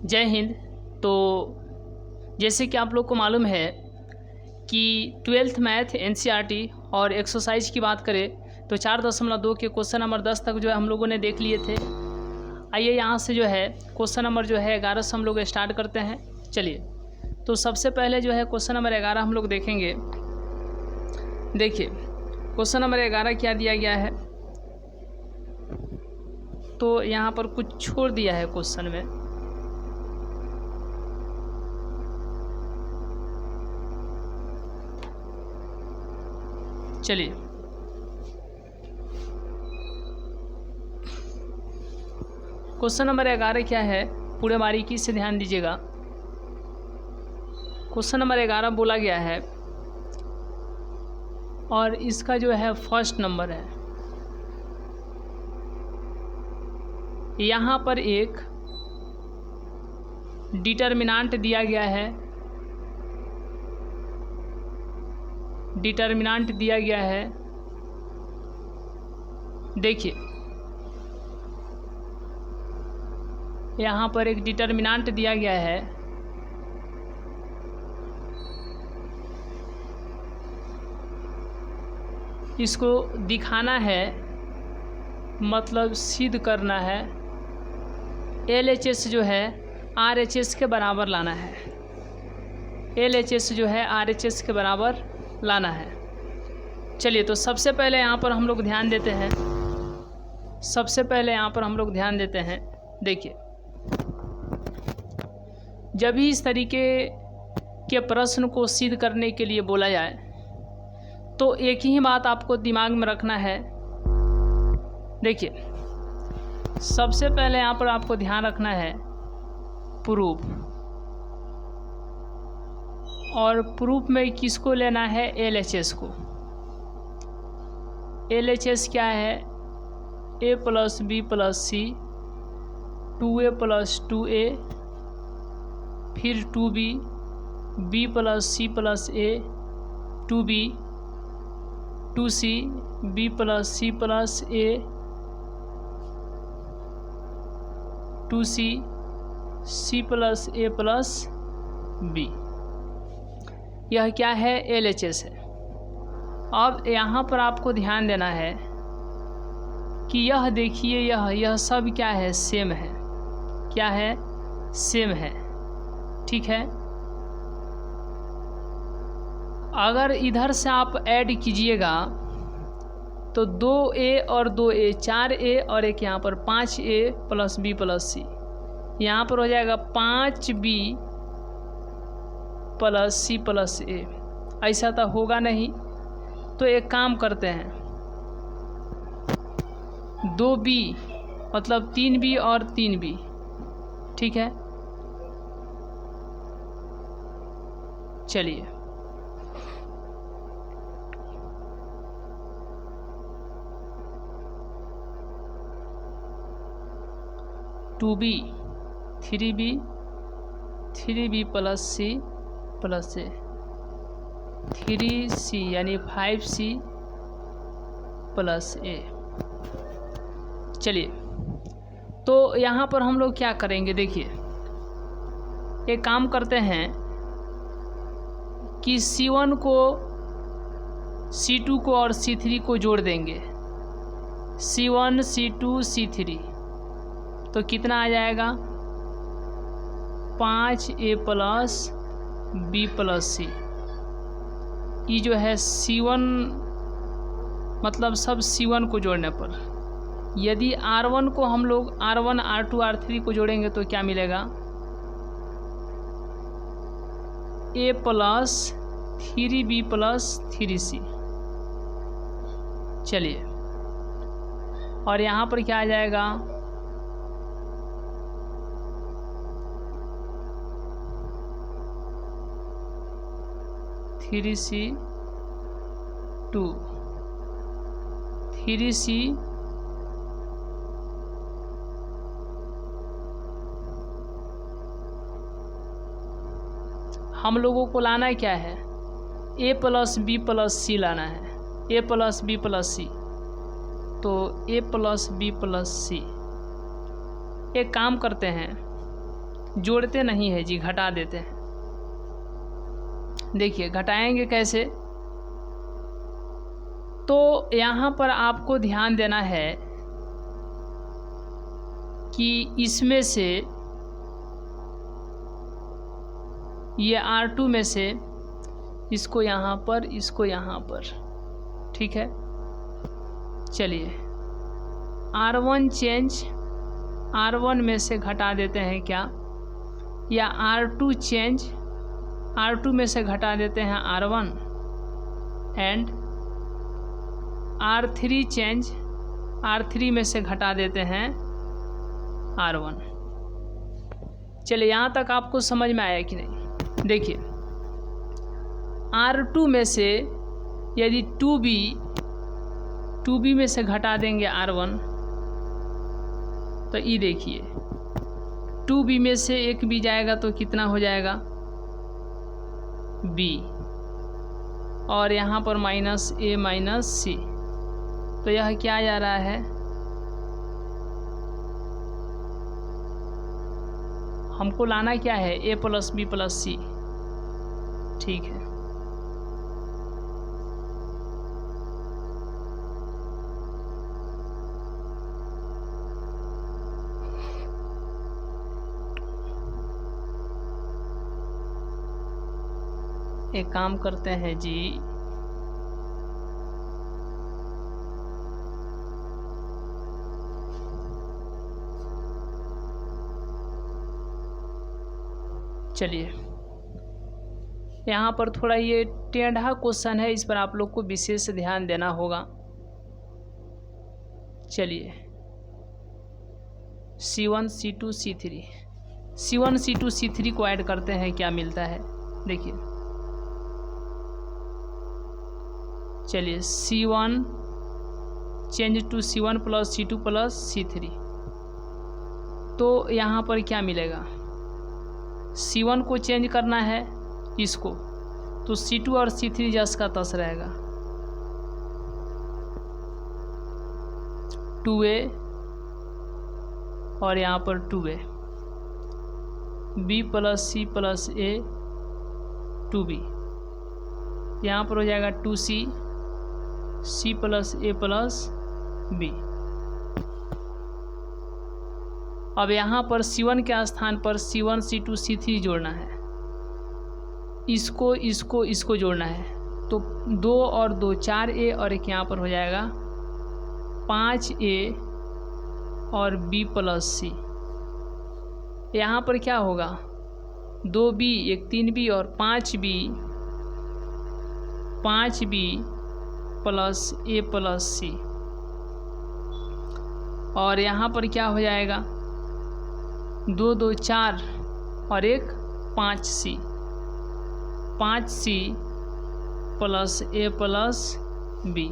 जय हिंद। तो जैसे कि आप लोग को मालूम है कि 12th मैथ NCERT और एक्सरसाइज की बात करें तो 4.2 के क्वेश्चन नंबर 10 तक जो है हम लोगों ने देख लिए थे। आइए यहाँ से जो है क्वेश्चन नंबर जो है 11 से हम लोग स्टार्ट करते हैं। चलिए, तो सबसे पहले जो है क्वेश्चन नंबर 11 हम लोग देखेंगे। देखिए क्वेश्चन नंबर 11 क्या दिया गया है, तो यहाँ पर कुछ छोड़ दिया है क्वेश्चन में। चलिए, क्वेश्चन नंबर 11 क्या है, पूरे बारीकी से ध्यान दीजिएगा। क्वेश्चन नंबर 11 बोला गया है और इसका जो है फर्स्ट नंबर है। यहाँ पर एक डिटर्मिनेंट दिया गया है, डिटर्मिनेंट दिया गया है। देखिए यहाँ पर एक डिटर्मिनेंट दिया गया है, इसको दिखाना है, मतलब सिद्ध करना है। LHS जो है RHS के बराबर लाना है, LHS जो है RHS के बराबर लाना है। चलिए, तो सबसे पहले यहाँ पर हम लोग ध्यान देते हैं, देखिए जब भी इस तरीके के प्रश्न को सिद्ध करने के लिए बोला जाए तो एक ही बात आपको दिमाग में रखना है। देखिए सबसे पहले यहाँ पर आपको ध्यान रखना है प्रूफ, और प्रूफ में किसको लेना है, LHS को। LHS क्या है, A + B + C, 2A + 2A, फिर 2B, B + C + A, 2B, 2C, B + C + A, 2C, C + A + B। यह क्या है, LHS है। अब यहाँ पर आपको ध्यान देना है कि यह देखिए यह सब क्या है, सेम है। क्या है, सेम है। ठीक है, अगर इधर से आप ऐड कीजिएगा तो 2A और 2A 4A और एक यहाँ पर 5A + B + C, यहाँ पर हो जाएगा 5B + C + A। ऐसा तो होगा नहीं, तो एक काम करते हैं, 2B मतलब 3B और 3B। ठीक है, चलिए to be 3B 3B + C + A 3C यानी 5C + A। चलिए, तो यहाँ पर हम लोग क्या करेंगे, देखिए एक काम करते हैं कि C1 को C2 को और C3 को जोड़ देंगे, C1 C2 C3, तो कितना आ जाएगा, 5A + B + C। ये जो है C1 मतलब सब C1 को जोड़ने पर, यदि R1 को हम लोग R1 R2 R3 को जोड़ेंगे तो क्या मिलेगा, A + 3B + 3C। चलिए, और यहाँ पर क्या आ जाएगा, थ्री C 2 3C हम लोगों को लाना क्या है, A + B + C लाना है, A + B + C, तो A + B + C। एक काम करते हैं, जोड़ते नहीं है जी, घटा देते हैं। देखिए घटाएंगे कैसे, तो यहाँ पर आपको ध्यान देना है कि इसमें से ये R2 में से इसको यहाँ पर, इसको यहाँ पर, ठीक है। चलिए R1 चेंज R1 में से घटा देते हैं क्या, या R2 चेंज R2 में से घटा देते हैं R1, and R3 change R3 में से घटा देते हैं R1। चलिए यहाँ तक आपको समझ में आया कि नहीं। देखिए R2 में से यदि 2B में से घटा देंगे R1, तो ये देखिए 2B में से एक B जाएगा तो कितना हो जाएगा B, और यहाँ पर -A -C, तो यह क्या जा रहा है, हमको लाना क्या है, A + B + C, ठीक है। एक काम करते हैं जी, चलिए यहाँ पर थोड़ा ये टेढ़ा क्वेश्चन है, इस पर आप लोग को विशेष ध्यान देना होगा। चलिए C1 C2 C3, C1 C2 C3 को ऐड करते हैं, क्या मिलता है देखिए। चलिए C1 change to C1 + C2 + C3, तो यहाँ पर क्या मिलेगा, C1 को चेंज करना है इसको, तो C2 और C3 जस का तस रहेगा, 2A और यहाँ पर 2A, B + C + A 2B, यहाँ पर हो जाएगा 2C C + A + B। अब यहाँ पर C1 के स्थान पर C1 C2 C3 जोड़ना है, इसको इसको इसको जोड़ना है, तो 2 और 2 4A, और एक यहाँ पर हो जाएगा 5A और B + C। यहाँ पर क्या होगा, 2B एक 3B और 5B + A + C, और यहाँ पर क्या हो जाएगा 2 2 4 और एक 5C + A + B,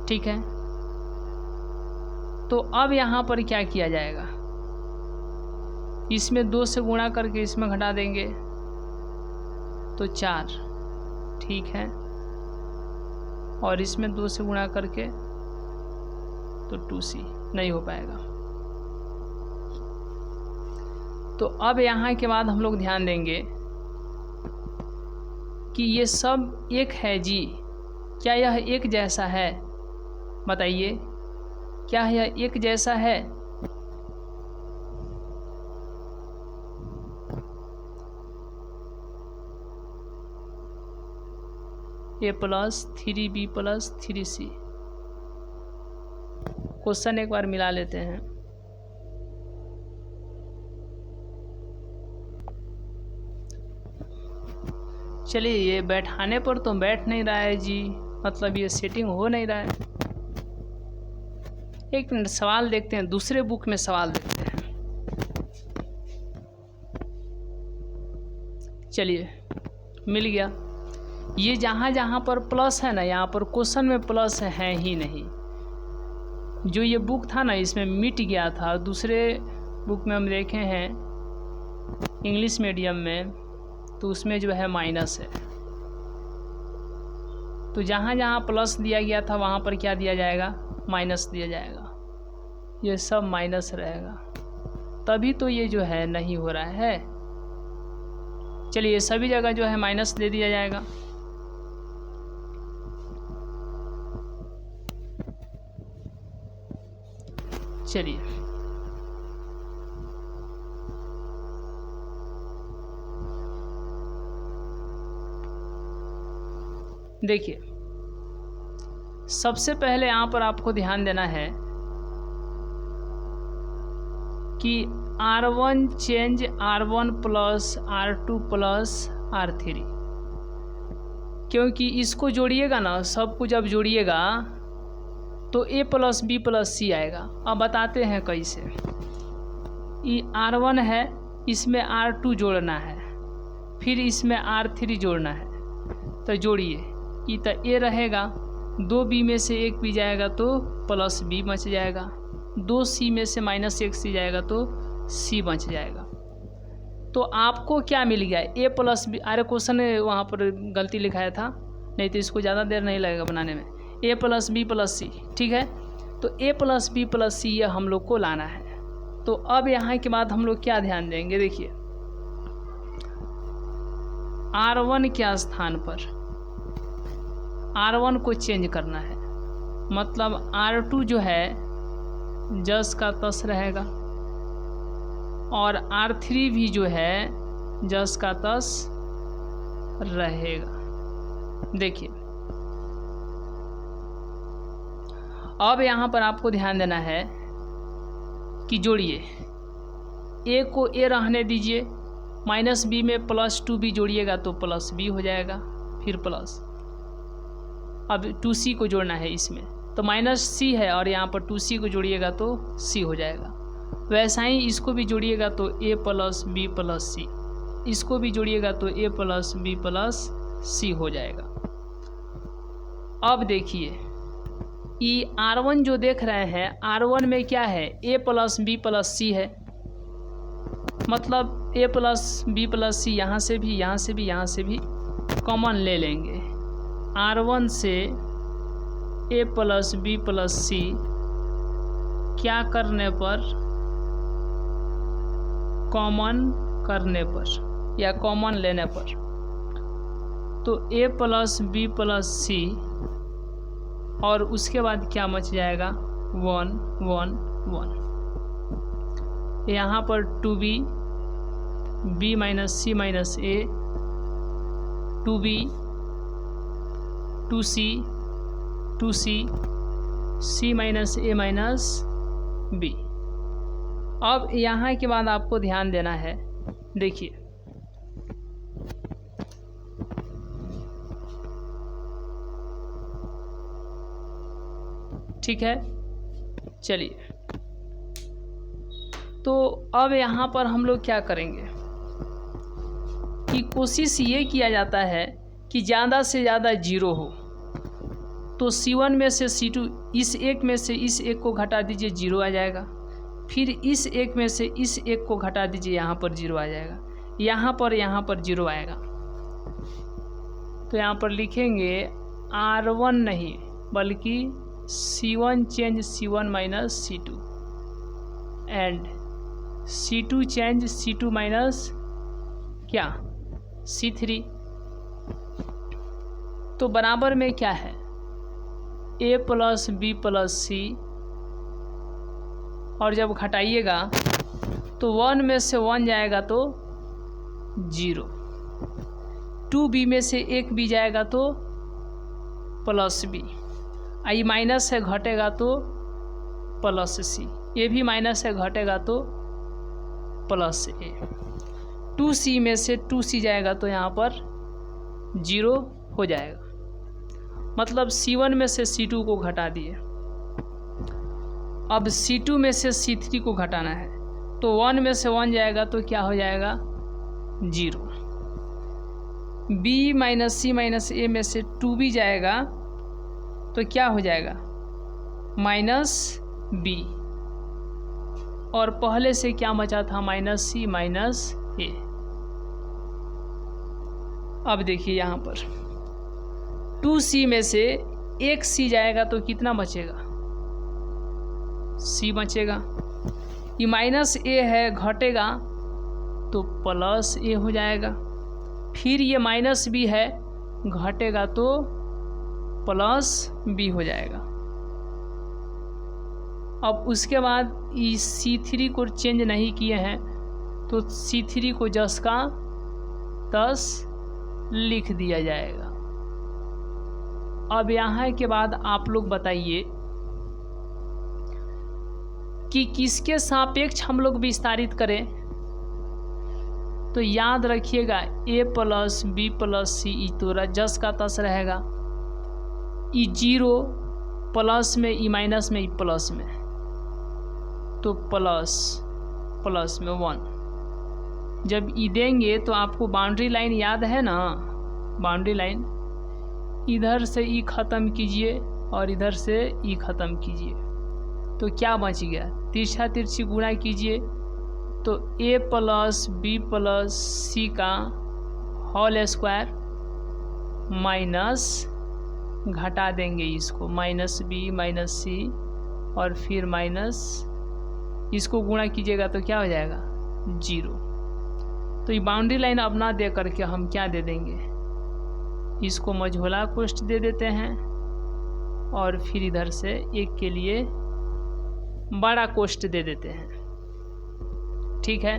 ठीक है। तो अब यहाँ पर क्या किया जाएगा, इसमें 2 से गुणा करके इसमें घटा देंगे तो 4, ठीक है, और इसमें 2 से गुणा करके तो 2C, नहीं हो पाएगा। तो अब यहाँ के बाद हम लोग ध्यान देंगे कि ये सब एक है जी, क्या यह एक जैसा है, बताइए क्या यह एक जैसा है, A + 3B + 3C। क्वेश्चन एक बार मिला लेते हैं। चलिए ये बैठाने पर तो बैठ नहीं रहा है जी, मतलब ये सेटिंग हो नहीं रहा है। एक मिनट सवाल देखते हैं, दूसरे बुक में सवाल देखते हैं। चलिए मिल गया। ये जहाँ जहाँ पर प्लस है ना, यहाँ पर क्वेश्चन में प्लस है ही नहीं। जो ये बुक था ना इसमें मिट गया था, दूसरे बुक में हम देखे हैं इंग्लिश मीडियम में, तो उसमें जो है माइनस है। तो जहाँ जहाँ प्लस दिया गया था वहाँ पर क्या दिया जाएगा, माइनस दिया जाएगा। ये सब माइनस रहेगा। तभी तो ये जो है नहीं हो रहा है। चलिए सभी जगह जो है माइनस दे दिया जाएगा। चलिए देखिए, सबसे पहले यहाँ पर आपको ध्यान देना है कि R1 change R1 plus R2 plus R3, क्योंकि इसको जोड़िएगा ना, सबको जब जोड़िएगा तो A plus B plus C आएगा। अब बताते हैं कैसे। ये R1 है, इसमें R2 जोड़ना है, फिर इसमें R3 जोड़ना है, तो जोड़िए। ये तो A रहेगा, 2B में से 1B जाएगा तो प्लस B बच जाएगा, 2C में से माइनस 1C जाएगा तो C बच जाएगा। तो आपको क्या मिल गया, A प्लस B। अरे क्वेश्चन वहाँ पर गलती लिखाया था, नहीं तो इसको ज़्यादा देर नहीं लगेगा बनाने में। A plus B plus C, ठीक है। तो A plus B plus C ये हम लोग को लाना है। तो अब यहाँ के बाद हम लोग क्या ध्यान देंगे, देखिए R1 के स्थान पर R1 को चेंज करना है, मतलब R2 जो है जस का तस रहेगा और R3 भी जो है जस का तस रहेगा। देखिए अब यहाँ पर आपको ध्यान देना है कि जोड़िए, A को A रहने दीजिए, माइनस B में प्लस 2B जोड़िएगा तो प्लस B हो जाएगा, फिर प्लस। अब 2C को जोड़ना है इसमें, तो माइनस C है और यहाँ पर 2C को जोड़िएगा तो C हो जाएगा। वैसा ही इसको भी जोड़िएगा तो A plus B plus C, इसको भी जोड़िएगा तो A plus B plus C हो जाएगा। अब देखिए ये R1 जो देख रहे हैं, R1 में क्या है, A plus B plus C है, मतलब A plus B plus C यहाँ से भी, यहाँ से भी, यहाँ से भी कॉमन ले लेंगे। R1 से A plus B plus C क्या करने पर, कॉमन करने पर या कॉमन लेने पर, तो A plus B plus C और उसके बाद क्या बच जाएगा, 1 1 1। यहाँ पर 2B, B minus C minus A, 2B, 2C, 2C, C minus A minus B। अब यहाँ के बाद आपको ध्यान देना है, देखिए ठीक है। चलिए तो अब यहाँ पर हम लोग क्या करेंगे कि कोशिश ये किया जाता है कि ज़्यादा से ज़्यादा जीरो हो। तो C1 में से C2, इस एक में से इस एक को घटा दीजिए, जीरो आ जाएगा। फिर इस एक में से इस एक को घटा दीजिए, यहाँ पर जीरो आ जाएगा। यहाँ पर जीरो आएगा। तो यहाँ पर लिखेंगे R1 नहीं बल्कि C1 change C1 minus C2 and C2 change C2 minus क्या C3। तो बराबर में क्या है, A plus B plus C, और जब घटाइएगा तो 1 में से 1 जाएगा तो 0, 2B में से 1B जाएगा तो प्लस B, आई माइनस है घटेगा तो प्लस C, ये भी माइनस है घटेगा तो प्लस A, 2C में से 2C जाएगा तो यहाँ पर 0 हो जाएगा। मतलब C1 में से C2 को घटा दिए। अब C2 में से C3 को घटाना है, तो 1 में से 1 जाएगा तो क्या हो जाएगा 0। B minus C minus A में से 2B जाएगा तो क्या हो जाएगा माइनस B, और पहले से क्या बचा था माइनस C माइनस A। अब देखिए यहाँ पर 2C में से 1C जाएगा तो कितना बचेगा, C बचेगा। ये माइनस ए है, घटेगा तो प्लस ए हो जाएगा। फिर ये माइनस बी है, घटेगा तो प्लस बी हो जाएगा। अब उसके बाद इस C3 को चेंज नहीं किए हैं तो C3 को जस का तस लिख दिया जाएगा। अब यहाँ के बाद आप लोग बताइए कि किसके सापेक्ष हम लोग विस्तारित करें। तो याद रखिएगा a प्लस बी प्लस सी ई तो जस का तस रहेगा। ई जीरो प्लस में, ई माइनस में, ई प्लस में, तो प्लस प्लस में 1। जब ई देंगे तो आपको बाउंड्री लाइन याद है ना, बाउंड्री लाइन इधर से ई ख़त्म कीजिए और इधर से ई ख़त्म कीजिए तो क्या बच गया, तिरछा तिरछी गुणा कीजिए तो a plus B plus C का होल स्क्वायर माइनस घटा देंगे इसको, माइनस बी माइनस सी और फिर माइनस इसको गुणा कीजिएगा तो क्या हो जाएगा 0। तो ये बाउंड्री लाइन अब ना दे करके हम क्या दे देंगे, इसको मझोला कोष्ठ दे देते हैं और फिर इधर से एक के लिए बड़ा कोष्ठ दे देते हैं। ठीक है,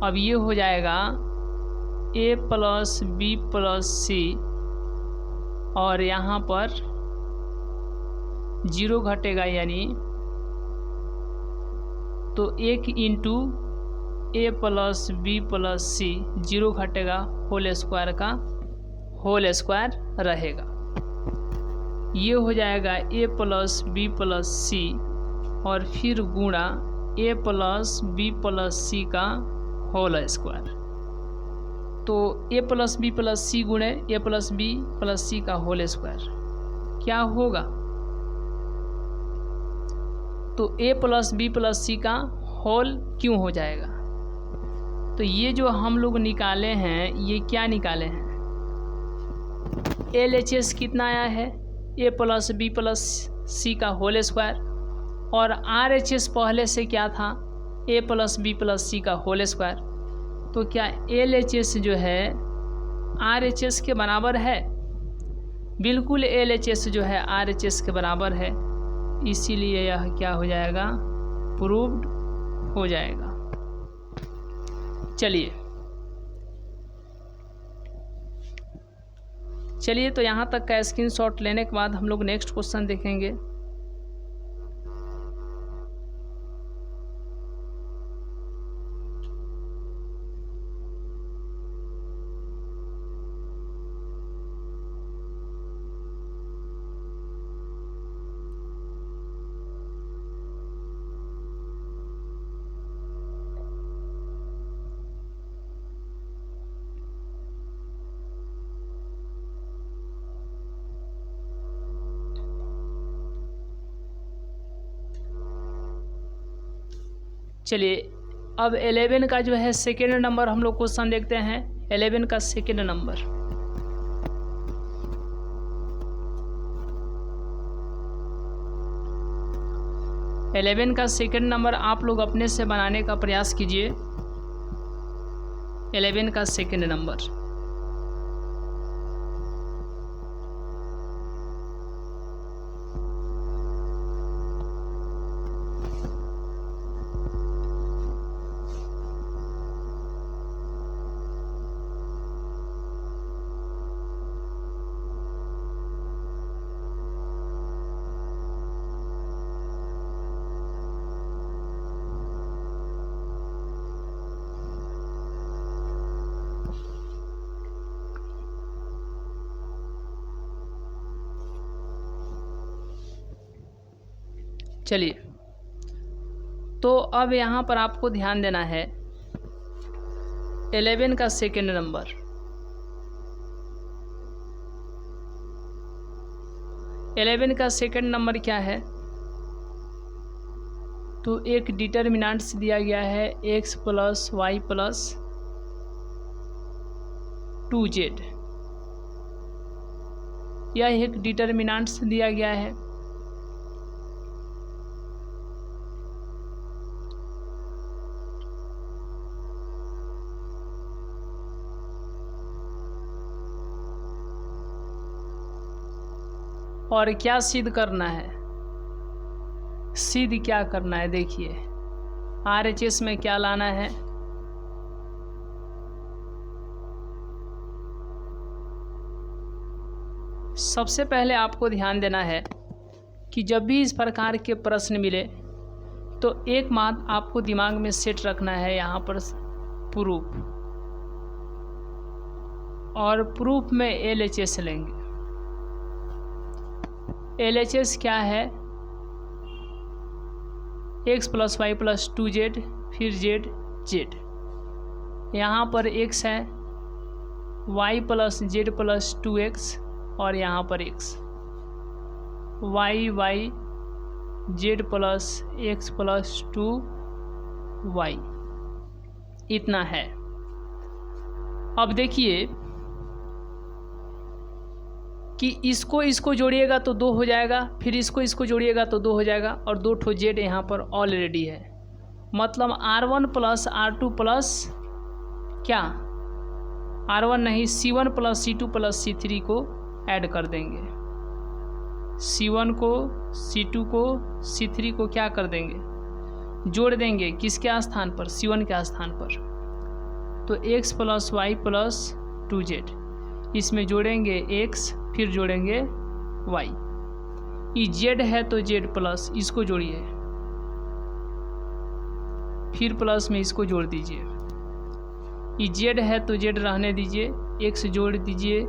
अब ये हो जाएगा a plus B plus C और यहाँ पर 0 घटेगा यानी तो 1 into a plus B plus C 0 घटेगा, होल स्क्वायर का होल स्क्वायर रहेगा। ये हो जाएगा a plus B plus C और फिर गुणा a plus B plus C का होल स्क्वायर। तो a plus B plus C गुणे a plus B plus C का होल स्क्वायर क्या होगा, तो a plus B plus C का होल क्यों हो जाएगा। तो ये जो हम लोग निकाले हैं ये क्या निकाले हैं, LHS कितना आया है a plus B plus C का होल स्क्वायर और RHS पहले से क्या था a plus B plus C का होल स्क्वायर। तो क्या LHS जो है RHS के बराबर है, बिल्कुल LHS जो है RHS के बराबर है, इसीलिए यह क्या हो जाएगा प्रूव्ड हो जाएगा। चलिए तो यहाँ तक का स्क्रीनशॉट लेने के बाद हम लोग नेक्स्ट क्वेश्चन देखेंगे। चलिए अब 11 का जो है सेकेंड नंबर हम लोग क्वेश्चन देखते हैं। 11 का सेकेंड नंबर, सेकेंड नंबर आप लोग अपने से बनाने का प्रयास कीजिए। 11 का सेकेंड नंबर चलिए तो अब यहाँ पर आपको ध्यान देना है 11 का सेकेंड नंबर। 11 का सेकेंड नंबर क्या है, तो एक डिटर्मिनेंट्स दिया गया है x plus y plus 2z, यह एक डिटर्मिनेंट्स दिया गया है। और क्या सिद्ध करना है, सिद्ध क्या करना है, देखिए RHS में क्या लाना है। सबसे पहले आपको ध्यान देना है कि जब भी इस प्रकार के प्रश्न मिले तो एक बात आपको दिमाग में सेट रखना है, यहाँ पर प्रूफ, और प्रूफ में LHS लेंगे। LHS क्या है, x + y + 2z फिर z। यहाँ पर x है, y + z + 2x और यहाँ पर x, y z + x + 2y, इतना है। अब देखिए कि इसको जोड़िएगा तो 2 हो जाएगा, फिर इसको जोड़िएगा तो 2 हो जाएगा, और 2 ठो जेड यहाँ पर ऑलरेडी है। मतलब R1 + R2 प्लस क्या, R1 नहीं, C1 + C2 + C3 को ऐड कर देंगे। C1 को, C2 को, C3 को क्या कर देंगे, जोड़ देंगे। किसके स्थान पर, C1 के स्थान पर। तो x + y + 2z, इसमें जोड़ेंगे x, फिर जोड़ेंगे y। ये z है तो z प्लस, इसको जोड़िए, फिर प्लस में इसको जोड़ दीजिए। ये z है तो z रहने दीजिए, x जोड़ दीजिए,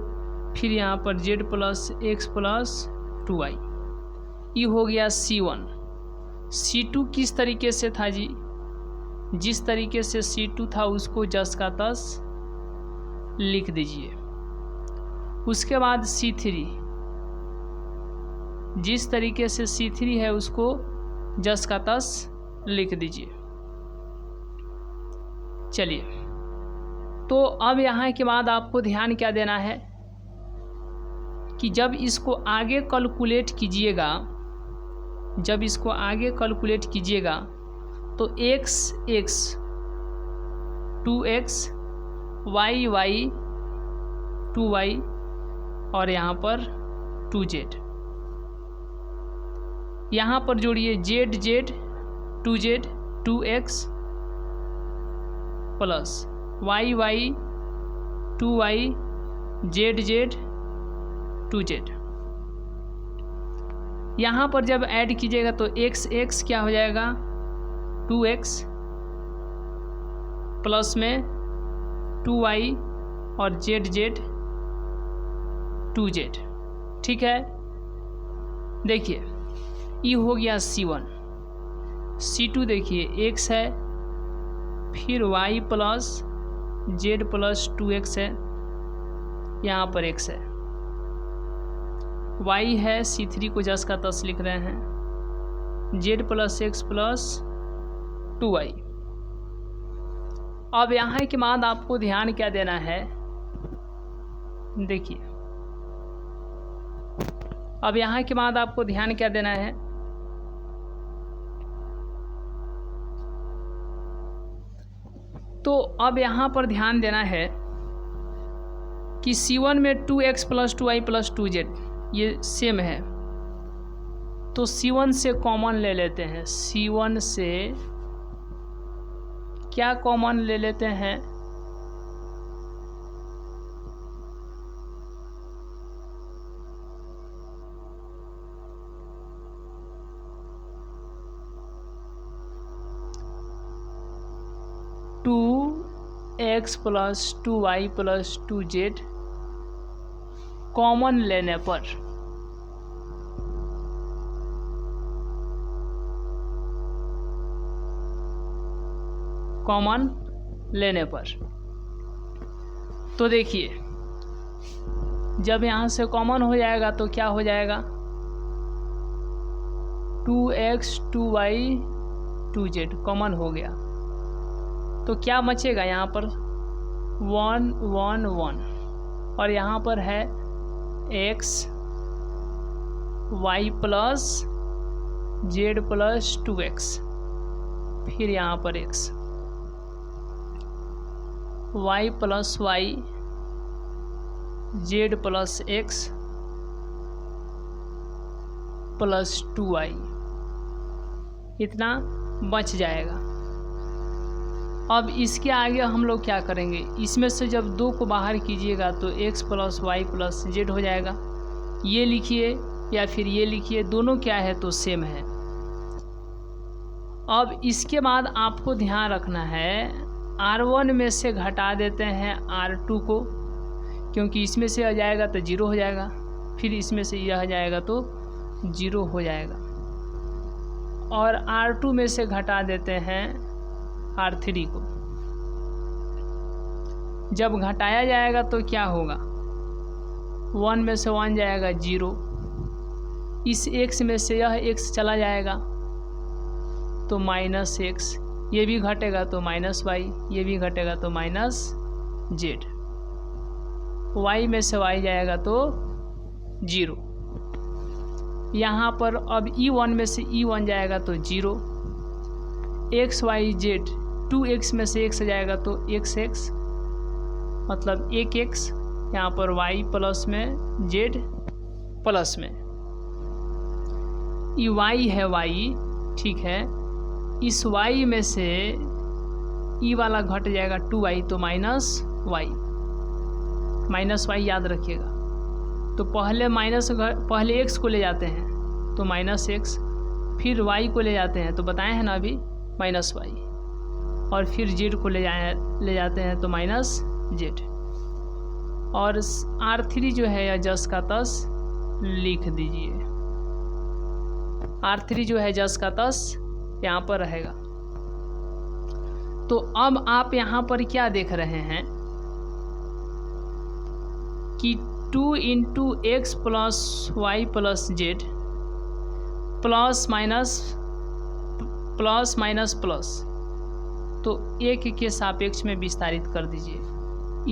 फिर यहाँ पर z + x + 2y। ये हो गया C1। C2 किस तरीके से था जी, जिस तरीके से C2 था उसको जस का तस लिख दीजिए। उसके बाद C3, जिस तरीके से C3 है उसको जस का तस लिख दीजिए। चलिए, तो अब यहाँ के बाद आपको ध्यान क्या देना है कि जब इसको आगे कैलकुलेट कीजिएगा, तो x 2x, y 2y और यहाँ पर 2z। यहाँ पर जोड़िए z 2z 2x plus y 2y z 2z। यहाँ पर जब ऐड कीजिएगा तो x क्या हो जाएगा, 2x प्लस में 2y और z 2z। ठीक है, देखिए ये हो गया C1। C2 देखिए x है, फिर y + z + 2x है, यहाँ पर x है, y है, C3 को जस का तस लिख रहे हैं, z + x + 2y। अब यहाँ के बाद आपको ध्यान क्या देना है, देखिए अब यहाँ के बाद आपको ध्यान क्या देना है, तो अब यहाँ पर ध्यान देना है कि C1 में 2x + 2y + 2z ये सेम है, तो C1 से कॉमन ले लेते हैं। C1 से क्या कॉमन ले लेते हैं, x + 2y + 2z कॉमन लेने पर तो देखिए जब यहाँ से कॉमन हो जाएगा तो क्या हो जाएगा, 2x 2y 2z कॉमन हो गया, तो क्या बचेगा यहाँ पर 1 1 1, और यहाँ पर है x y + z + 2x, फिर यहाँ पर x y + y z + x plus 2y इतना बच जाएगा। अब इसके आगे हम लोग क्या करेंगे, इसमें से जब 2 को बाहर कीजिएगा तो x plus y plus z हो जाएगा। ये लिखिए या फिर ये लिखिए, दोनों क्या है तो सेम है। अब इसके बाद आपको ध्यान रखना है, R1 में से घटा देते हैं R2 को, क्योंकि इसमें से आ जाएगा तो 0 हो जाएगा, फिर इसमें से यह आ जाएगा तो 0 हो जाएगा। और R2 में से घटा देते हैं R3 को। जब घटाया जाएगा तो क्या होगा, 1 में से 1 जाएगा 0, इस x में से यह x चला जाएगा तो -x, ये भी घटेगा तो -y, ये भी घटेगा तो -z, y में से y जाएगा तो 0। यहाँ पर अब e1 में से e1 जाएगा तो 0, x y z 2x में से x जाएगा तो xx, मतलब 1x, यहाँ पर y प्लस में z प्लस में ये y है y, ठीक है। इस y में से e वाला घट जाएगा 2y तो -y याद रखिएगा। तो पहले x को ले जाते हैं तो -x, फिर y को ले जाते हैं तो बताए हैं ना अभी -y, और फिर z को ले जाते हैं तो -z। और R3 जो है या जस का तस लिख दीजिए, R3 जो है जस का तस यहाँ पर रहेगा। तो अब आप यहाँ पर क्या देख रहे हैं कि 2 × x plus y plus z plus minus plus, तो एक के सापेक्ष में विस्तारित कर दीजिए।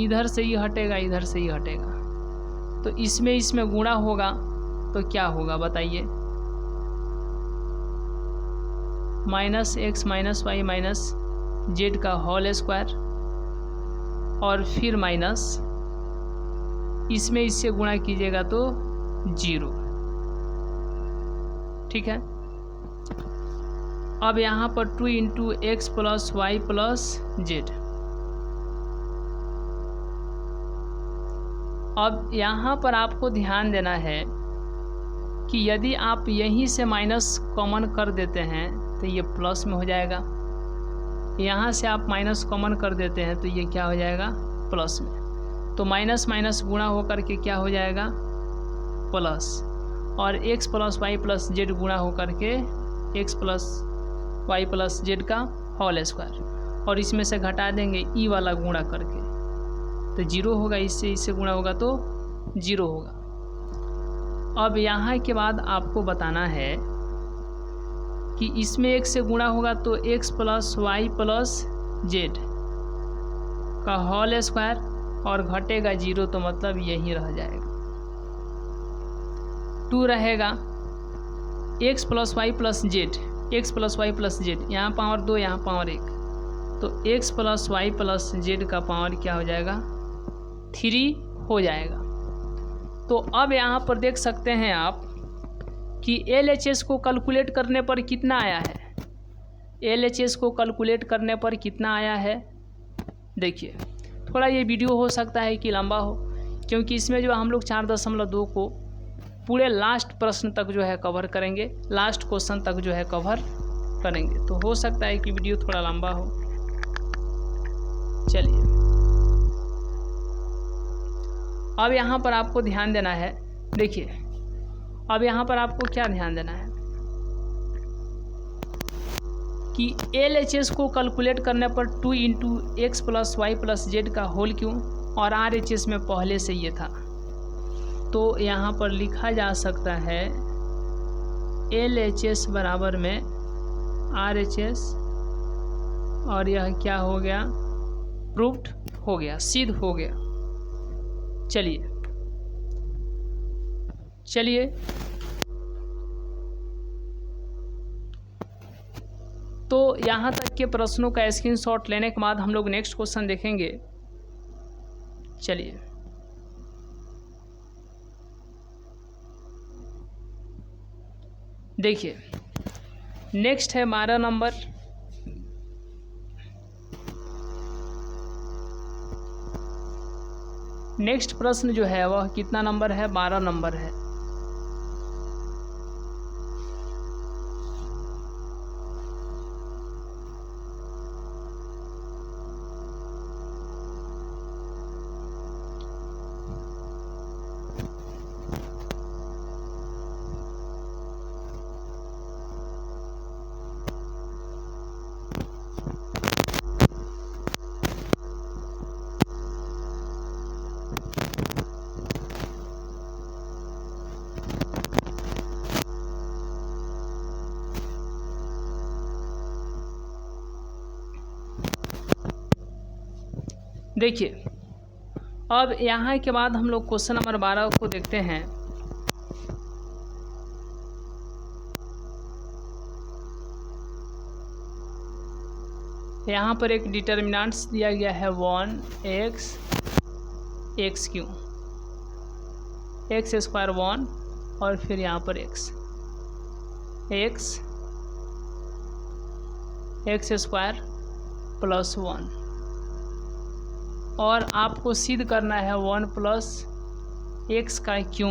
इधर से ही हटेगा, इधर से ही हटेगा, तो इसमें गुणा होगा तो क्या होगा बताइए, -x - y - z का होल स्क्वायर, और फिर माइनस इससे गुणा कीजिएगा तो 0, ठीक है। अब यहाँ पर 2 × x plus y plus z. अब यहाँ पर आपको ध्यान देना है कि यदि आप यहीं से माइनस कॉमन कर देते हैं तो ये प्लस में हो जाएगा, यहाँ से आप माइनस कॉमन कर देते हैं तो ये क्या हो जाएगा प्लस में, तो माइनस माइनस गुणा होकर के क्या हो जाएगा प्लस, और x plus y plus z गुणा होकर के x plus y plus z का होल स्क्वायर, और इसमें से घटा देंगे ई वाला गुणा करके तो 0 होगा, इससे गुणा होगा तो 0 होगा। अब यहाँ के बाद आपको बताना है कि इसमें x से गुणा होगा तो x plus y plus z का होल स्क्वायर, और घटेगा 0 तो मतलब यही रह जाएगा, 2 रहेगा x plus y plus z, x plus y plus z, यहाँ पावर 2 यहाँ पावर 1, तो x plus y plus z का पावर क्या हो जाएगा 3 हो जाएगा। तो अब यहाँ पर देख सकते हैं आप कि LHS को कैलकुलेट करने पर कितना आया है, LHS को कैलकुलेट करने पर कितना आया है। देखिए थोड़ा ये वीडियो हो सकता है कि लंबा हो, क्योंकि इसमें जो हम लोग 4.2 को पूरे लास्ट प्रश्न तक जो है कवर करेंगे, लास्ट क्वेश्चन तक जो है कवर करेंगे, तो हो सकता है कि वीडियो थोड़ा लंबा हो। चलिए अब यहाँ पर आपको ध्यान देना है, देखिए अब यहाँ पर आपको क्या ध्यान देना है कि LHS को कैलकुलेट करने पर 2 × x plus y plus z का होल क्यों, और RHS में पहले से ये था, तो यहाँ पर लिखा जा सकता है LHS बराबर में RHS, और यह क्या हो गया प्रूव्ड हो गया, सिद्ध हो गया। चलिए तो यहाँ तक के प्रश्नों का स्क्रीनशॉट लेने के बाद हम लोग नेक्स्ट क्वेश्चन देखेंगे। चलिए देखिए नेक्स्ट है 12 नंबर। नेक्स्ट प्रश्न जो है वह कितना नंबर है? 12 नंबर है। देखिए अब यहाँ के बाद हम लोग क्वेश्चन नंबर 12 को देखते हैं। यहाँ पर एक डिटर्मिनेंट्स दिया गया है 1x x Q, x square 1 और फिर यहाँ पर x स्क्वायर प्लस 1 और आपको सिद्ध करना है 1 प्लस एक्स का क्यू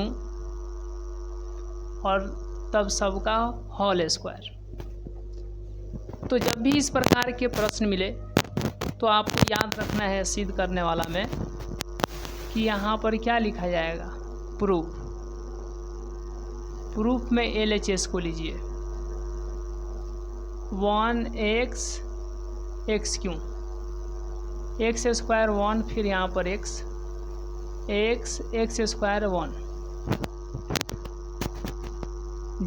और तब सबका होल स्क्वायर। तो जब भी इस प्रकार के प्रश्न मिले तो आपको याद रखना है सिद्ध करने वाला में कि यहाँ पर क्या लिखा जाएगा? प्रूफ में LHS को लीजिए 1x x Q, x square 1 फिर यहाँ पर x स्क्वायर 1।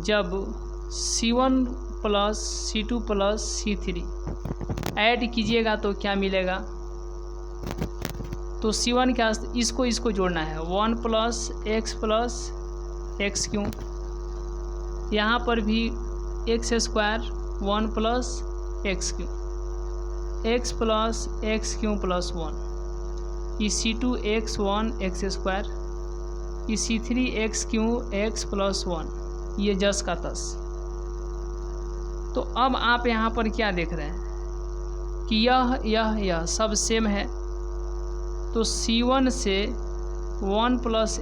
जब C1 plus C2 plus C3 add कीजिएगा तो क्या मिलेगा? तो C1 क्या, इसको जोड़ना है 1 प्लस एक्स क्यू, यहाँ पर भी x square 1 plus x Q, x plus x Q plus 1, ई C2 x1 एक्स स्क्वायर, ई C3 x Q x plus 1, ये जस का तस। तो अब आप यहाँ पर क्या देख रहे हैं कि यह सब सेम है। तो C1 से 1 प्लस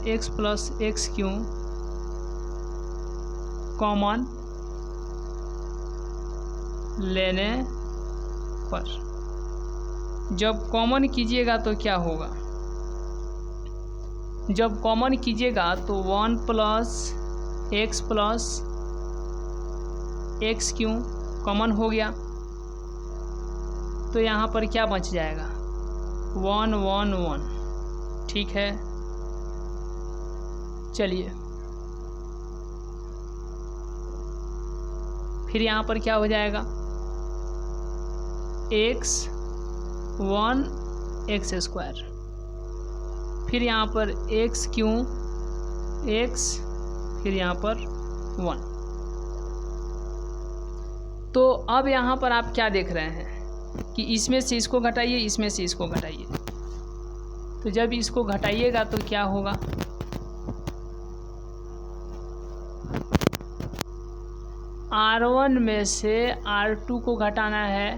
एक्स क्यू कॉमन लेने पर जब कॉमन कीजिएगा तो क्या होगा? जब कॉमन कीजिएगा तो 1 प्लस एक्स क्यू कॉमन हो गया तो यहाँ पर क्या बच जाएगा? 1 1 1। ठीक है, चलिए फिर यहाँ पर क्या हो जाएगा? x1 एक्स स्क्वायर, फिर यहाँ पर एक्स क्यू एक्स, फिर यहाँ पर 1। तो अब यहाँ पर आप क्या देख रहे हैं कि इसमें से इसको घटाइए, इसमें से इसको घटाइए। तो जब इसको घटाइएगा तो क्या होगा? R1 में से R2 को घटाना है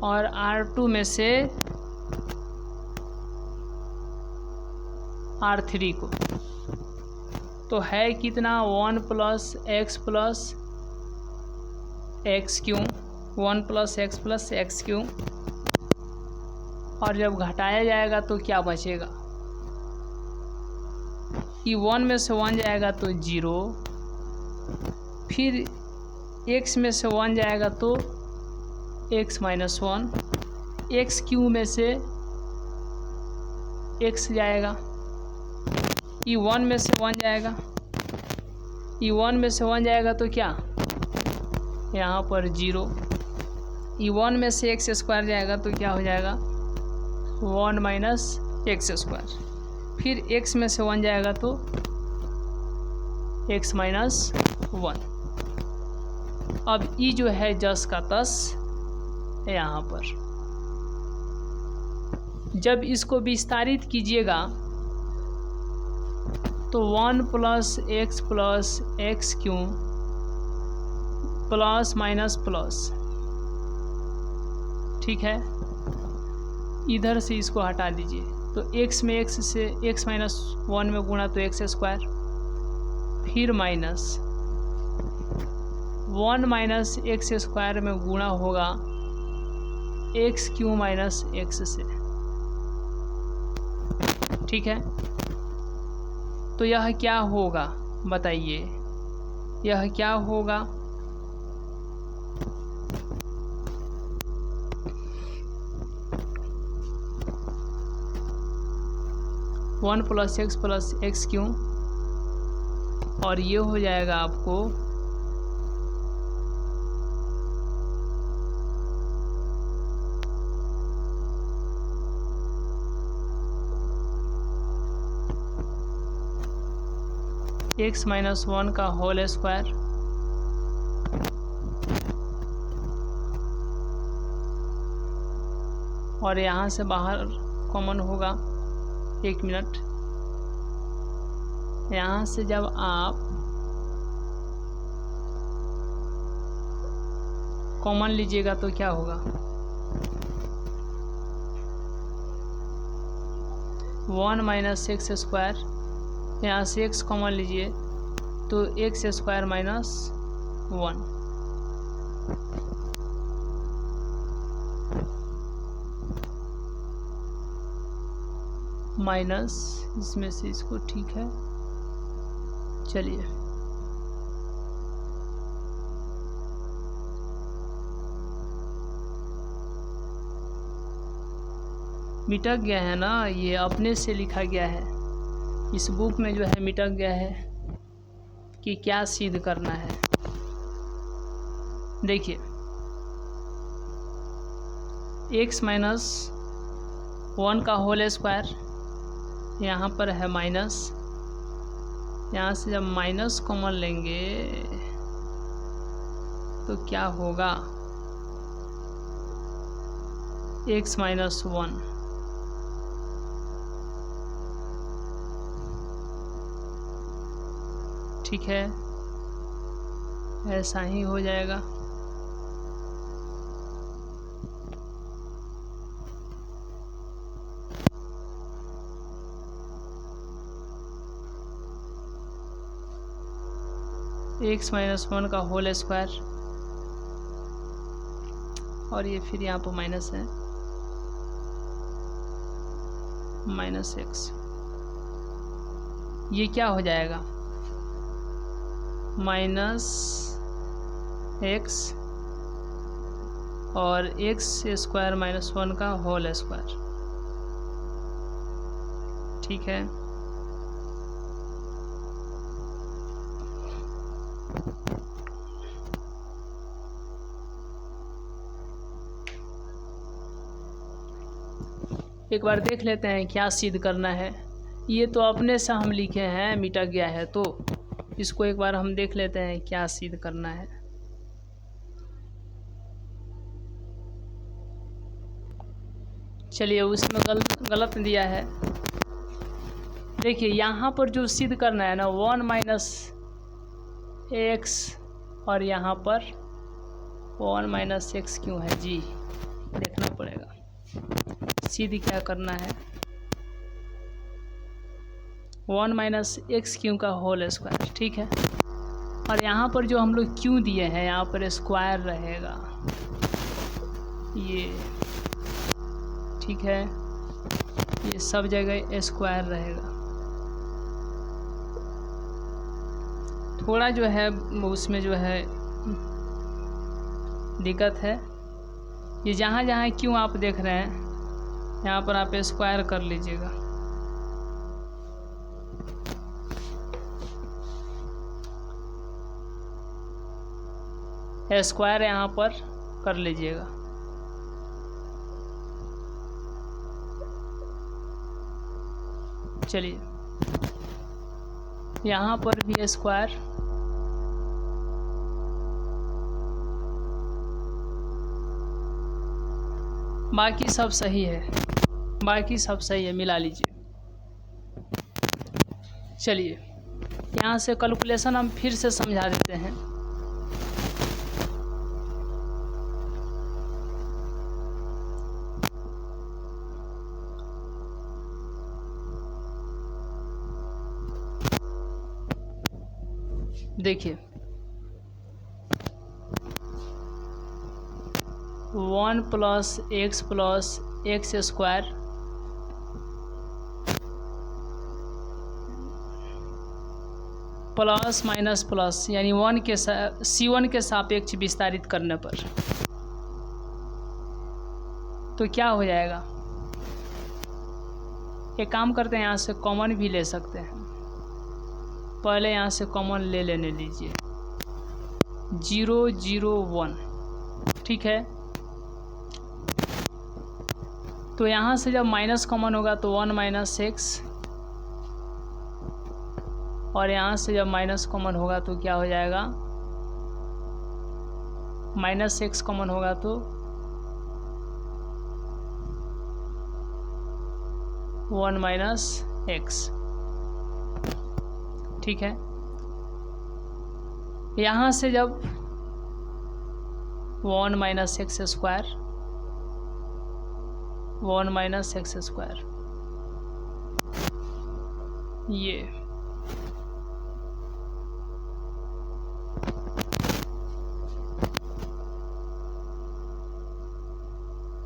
और R2 में से R3 को। तो है कितना? 1 plus x Q, 1 plus x Q, और जब घटाया जाएगा तो क्या बचेगा? कि 1 में से 1 जाएगा तो 0, फिर x में से 1 जाएगा तो x माइनस 1, एक्स क्यू में से x जाएगा, ई 1 में से 1 जाएगा, ई 1 में से 1 जाएगा तो क्या? यहाँ पर 0, ई 1 में से एक्स स्क्वायर जाएगा तो क्या हो जाएगा? 1 माइनस एक्स स्क्वायर, फिर x में से 1 जाएगा तो x माइनस 1। अब ई जो है जस का तस यहाँ पर। जब इसको विस्तारित कीजिएगा तो 1 plus x Q plus minus plus, ठीक है। इधर से इसको हटा दीजिए, तो x में x से x माइनस 1 में गुणा तो एक्स स्क्वायर, फिर माइनस 1 माइनस एक्स स्क्वायर में गुणा होगा एक्स क्यू माइनस एक्स से, ठीक है। तो यह क्या होगा बताइए, यह क्या होगा? वन प्लस एक्स क्यों, और ये हो जाएगा आपको x माइनस 1 का होल स्क्वायर, और यहाँ से बाहर कॉमन होगा, 1 मिनट। यहाँ से जब आप कॉमन लीजिएगा तो क्या होगा, 1 माइनस एक्स स्क्वायर, यहाँ से x कॉमन लीजिए तो एक्स स्क्वायर माइनस 1, माइनस इसमें से इसको, ठीक है। चलिए मिटक गया है ना, ये अपने से लिखा गया है इस बुक में, जो है मिटक गया है कि क्या सिद्ध करना है। देखिए x माइनस 1 का होल स्क्वायर, यहाँ पर है माइनस, यहाँ से जब माइनस कॉमन लेंगे तो क्या होगा, x माइनस 1, ठीक है। ऐसा ही हो जाएगा। x माइनस 1 का होल स्क्वायर, और ये फिर यहाँ पर माइनस है, माइनस x, ये क्या हो जाएगा, माइनस x और x स्क्वायर माइनस 1 का होल स्क्वायर, ठीक है। एक बार देख लेते हैं क्या सिद्ध करना है। ये तो अपने से हम लिखे हैं, मिटा गया है, तो इसको एक बार हम देख लेते हैं क्या सिद्ध करना है। चलिए उसमें गलत दिया है। देखिए यहाँ पर जो सिद्ध करना है ना, 1 माइनस एक्स, और यहाँ पर 1 माइनस एक्स क्यों है जी, देखना पड़ेगा सिद्ध क्या करना है। 1 माइनस एक्स क्यू का होल स्क्वायर, ठीक है। और यहाँ पर जो हम लोग क्यू दिए हैं, यहाँ पर स्क्वायर रहेगा, ये ठीक है, ये सब जगह स्क्वायर रहेगा। थोड़ा जो है उसमें जो है दिक्कत है, ये जहाँ जहाँ क्यू आप देख रहे हैं यहाँ पर आप स्क्वायर कर लीजिएगा। स्क्वायर यहाँ पर कर लीजिएगा। चलिए यहाँ पर भी स्क्वायर, बाकी सब सही है, बाकी सब सही है, मिला लीजिए। चलिए यहाँ से कैलकुलेशन हम फिर से समझा देते हैं। देखिए 1 plus x square plus minus plus यानी C1 के सापेक्ष विस्तारित करने पर तो क्या हो जाएगा। एक काम करते हैं, यहाँ से कॉमन भी ले सकते हैं। पहले यहाँ से कॉमन ले लेने लीजिए 0 0 1, ठीक है। तो यहाँ से जब माइनस कॉमन होगा तो 1 माइनस एक्स, और यहाँ से जब माइनस कॉमन होगा तो क्या हो जाएगा, माइनस एक्स कॉमन होगा तो 1 माइनस एक्स, ठीक है। यहाँ से जब 1 minus x square 1 minus x square ये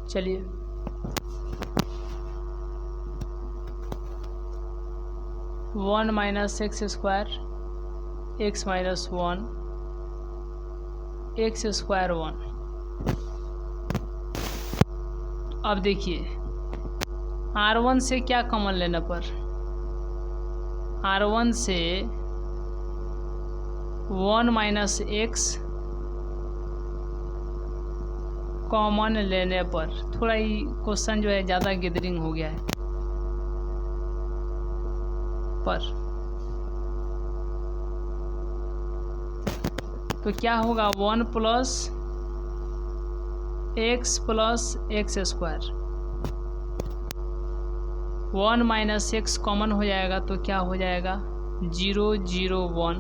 चलिए 1 minus x square x minus 1 x square 1। अब देखिए R1 से क्या कॉमन लेने पर, R1 से 1 माइनस एक्स कॉमन लेने पर, थोड़ा ही क्वेश्चन जो है ज़्यादा गैदरिंग हो गया है पर, तो क्या होगा 1 plus x square 1 minus x common हो जाएगा तो क्या हो जाएगा 0 0 1,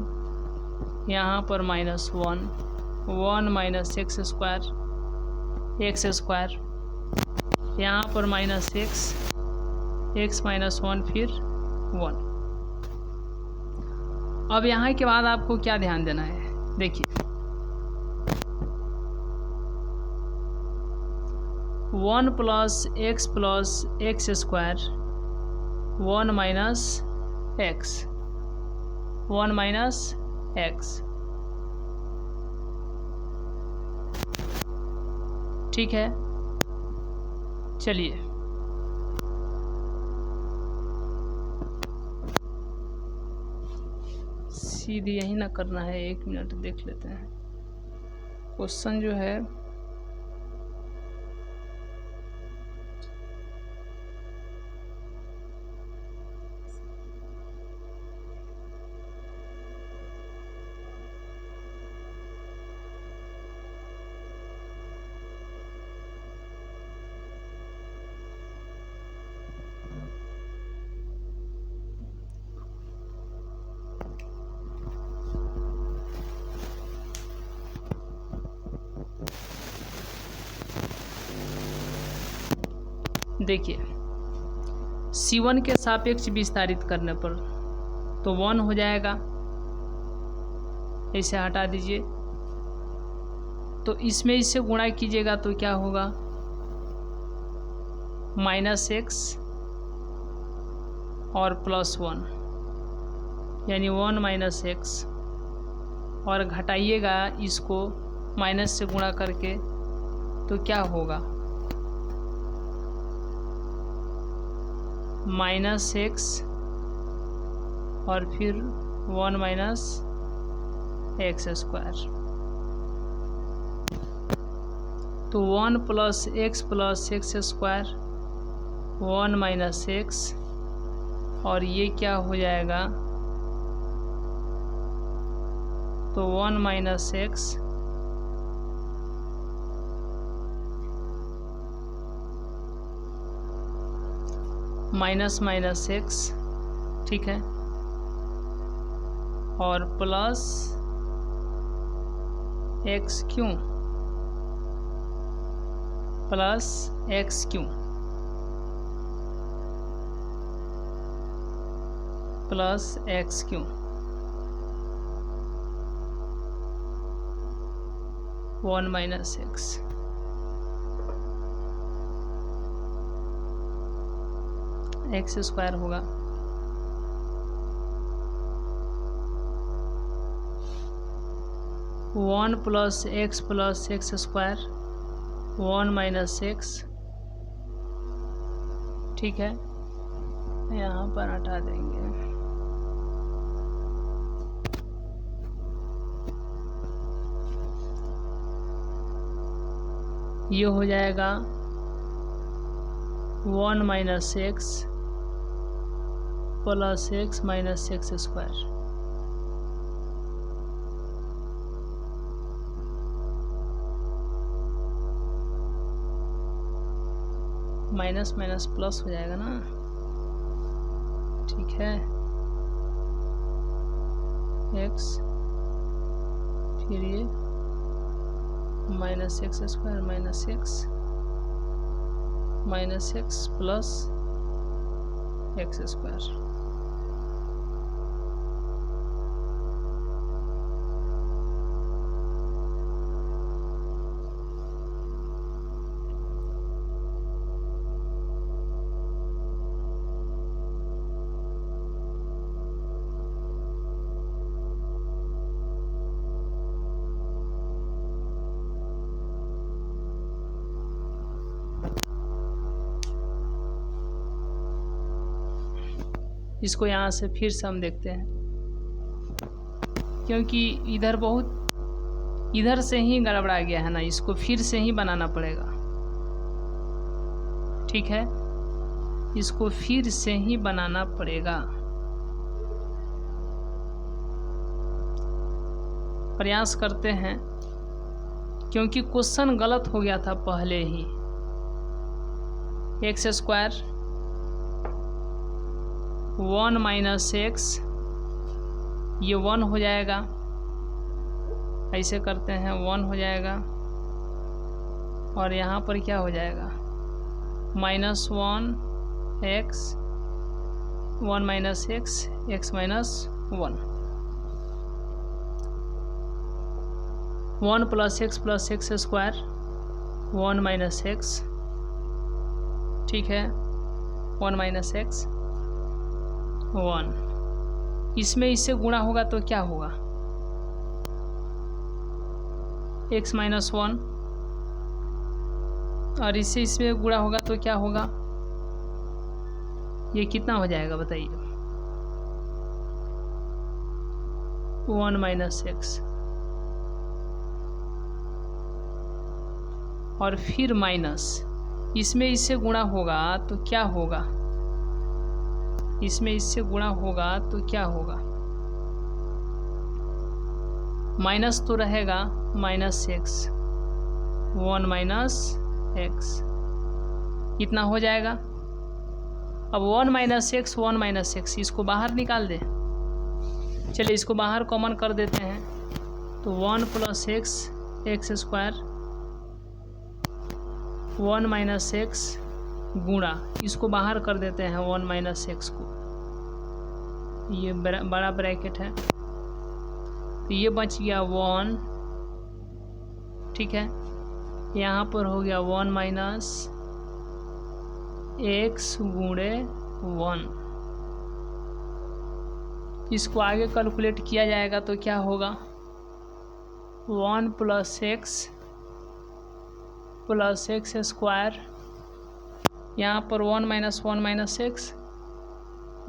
यहाँ पर माइनस 1 माइनस एक्स स्क्वायर यहाँ पर माइनस एक्स माइनस 1 फिर 1। अब यहाँ के बाद आपको क्या ध्यान देना है, देखिए 1 plus x square 1 minus x, ठीक है। चलिए सीधी यही ना करना है, 1 मिनट देख लेते हैं क्वेश्चन जो है। देखिए C1 के सापेक्ष विस्तारित करने पर तो 1 हो जाएगा, इसे हटा दीजिए। तो इसमें इससे गुणा कीजिएगा तो क्या होगा माइनस एक्स और प्लस 1 यानी 1 माइनस एक्स, और घटाइएगा इसको माइनस से गुणा करके तो क्या होगा माइनस एक्स और फिर 1 माइनस एक्स स्क्वायर। तो 1 plus x square 1 minus x, और ये क्या हो जाएगा तो 1 minus x minus minus x, ठीक है, और प्लस एक्स क्यों प्लस एक्स क्यों प्लस एक्स क्यों। 1 माइनस एक्स, एक्स स्क्वायर होगा 1 plus x square 1 minus x. ठीक है, यहाँ पर हटा देंगे। ये हो जाएगा 1 minus x plus x minus x square. Minus minus plus हो जाएगा ना। ठीक है, एक्स फिर ये minus x square minus x plus x square. इसको यहाँ से फिर से हम देखते हैं, क्योंकि इधर से ही गड़बड़ा गया है ना, इसको फिर से ही बनाना पड़ेगा। ठीक है, इसको फिर से ही बनाना पड़ेगा। प्रयास करते हैं, क्योंकि क्वेश्चन गलत हो गया था पहले ही। एक्स स्क्वायर 1 माइनस एक्स, ये 1 हो जाएगा। ऐसे करते हैं 1 हो जाएगा, और यहाँ पर क्या हो जाएगा minus 1 x 1 minus x x minus 1 plus x square 1 minus x. ठीक है, 1 माइनस एक्स 1, इसमें इससे गुणा होगा तो क्या होगा x माइनस 1, और इससे इसमें गुणा होगा तो क्या होगा, ये कितना हो जाएगा बताइए 1 माइनस एक्स, और फिर माइनस, इसमें इससे गुणा होगा तो क्या होगा, इसमें इससे गुणा होगा तो क्या होगा, माइनस तो रहेगा माइनस एक्स 1 माइनस एक्स, कितना हो जाएगा। अब 1 माइनस एक्स इसको बाहर निकाल दे। चलिए इसको बाहर कॉमन कर देते हैं, तो 1 plus x square 1 minus x गुणा, इसको बाहर कर देते हैं 1 माइनस एक्स को, ये बड़ा ब्रैकेट है, तो ये बच गया 1। ठीक है, यहाँ पर हो गया 1 माइनस एक्स गुणे 1। इसको आगे कैलकुलेट किया जाएगा तो क्या होगा 1 प्लस एक्स स्क्वायर, यहाँ पर 1 माइनस एक्स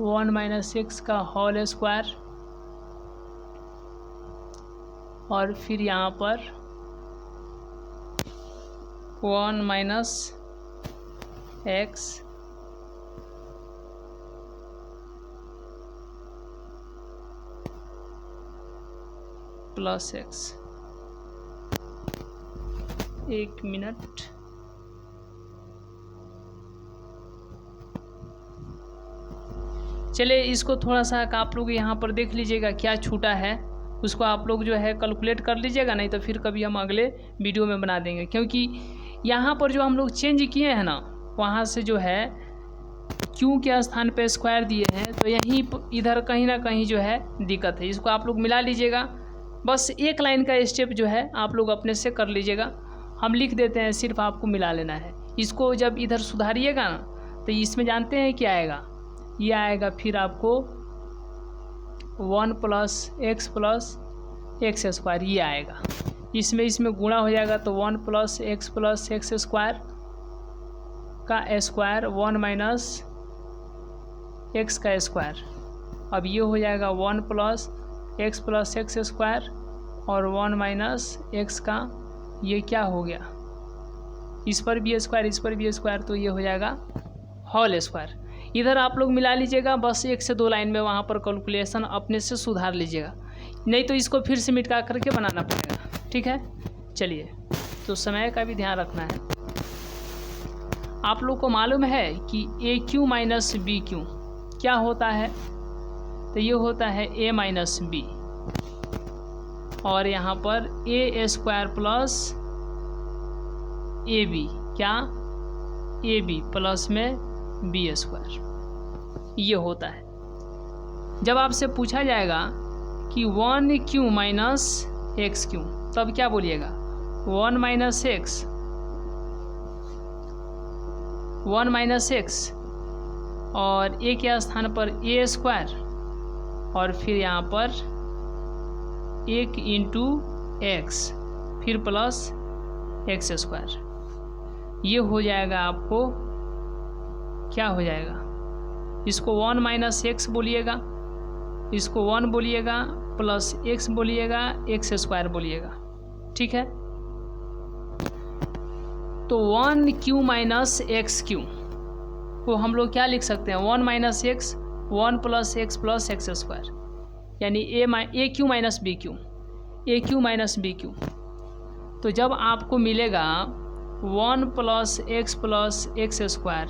1 माइनस एक्स का होल स्क्वायर, और फिर यहाँ पर 1 minus x plus x. 1 minute, चलिए इसको थोड़ा सा आप लोग यहाँ पर देख लीजिएगा क्या छूटा है, उसको आप लोग जो है कैलकुलेट कर लीजिएगा, नहीं तो फिर कभी हम अगले वीडियो में बना देंगे। क्योंकि यहाँ पर जो हम लोग चेंज किए हैं ना, वहाँ से जो है क्यू के स्थान पे स्क्वायर दिए हैं, तो यहीं इधर कहीं ना कहीं जो है दिक्कत है। इसको आप लोग मिला लीजिएगा, बस एक लाइन का स्टेप जो है आप लोग अपने से कर लीजिएगा। हम लिख देते हैं, सिर्फ आपको मिला लेना है। इसको जब इधर सुधारिएगा ना तो इसमें जानते हैं क्या आएगा, ये आएगा फिर आपको 1 + x स्क्वायर, ये आएगा। इसमें गुणा हो जाएगा तो 1 + x स्क्वायर का स्क्वायर 1 - x का स्क्वायर। अब ये हो जाएगा 1 + x स्क्वायर और 1 - x का ये क्या हो गया, इस पर भी स्क्वायर, इस पर भी स्क्वायर, तो ये हो जाएगा होल स्क्वायर। इधर आप लोग मिला लीजिएगा, बस 1 से 2 लाइन में वहाँ पर कैलकुलेशन अपने से सुधार लीजिएगा, नहीं तो इसको फिर से मिटा करके बनाना पड़ेगा। ठीक है, चलिए, तो समय का भी ध्यान रखना है। आप लोग को मालूम है कि AQ - BQ क्या होता है, तो ये होता है A - B, और यहाँ पर A² + AB, क्या AB प्लस में B², ये होता है। जब आपसे पूछा जाएगा कि 1Q - XQ, तब क्या बोलिएगा, 1 - x, 1 - x, और A के स्थान पर A², और फिर यहाँ पर 1 × x, फिर प्लस x², ये हो जाएगा। आपको क्या हो जाएगा, इसको 1 - x बोलिएगा, इसको 1 बोलिएगा, प्लस x बोलिएगा, x² बोलिएगा। ठीक है, तो 1Q - XQ को हम लोग क्या लिख सकते हैं, 1 - x, 1 + x + x², यानी AQ - BQ, AQ - BQ। तो जब आपको मिलेगा 1 + x + x²,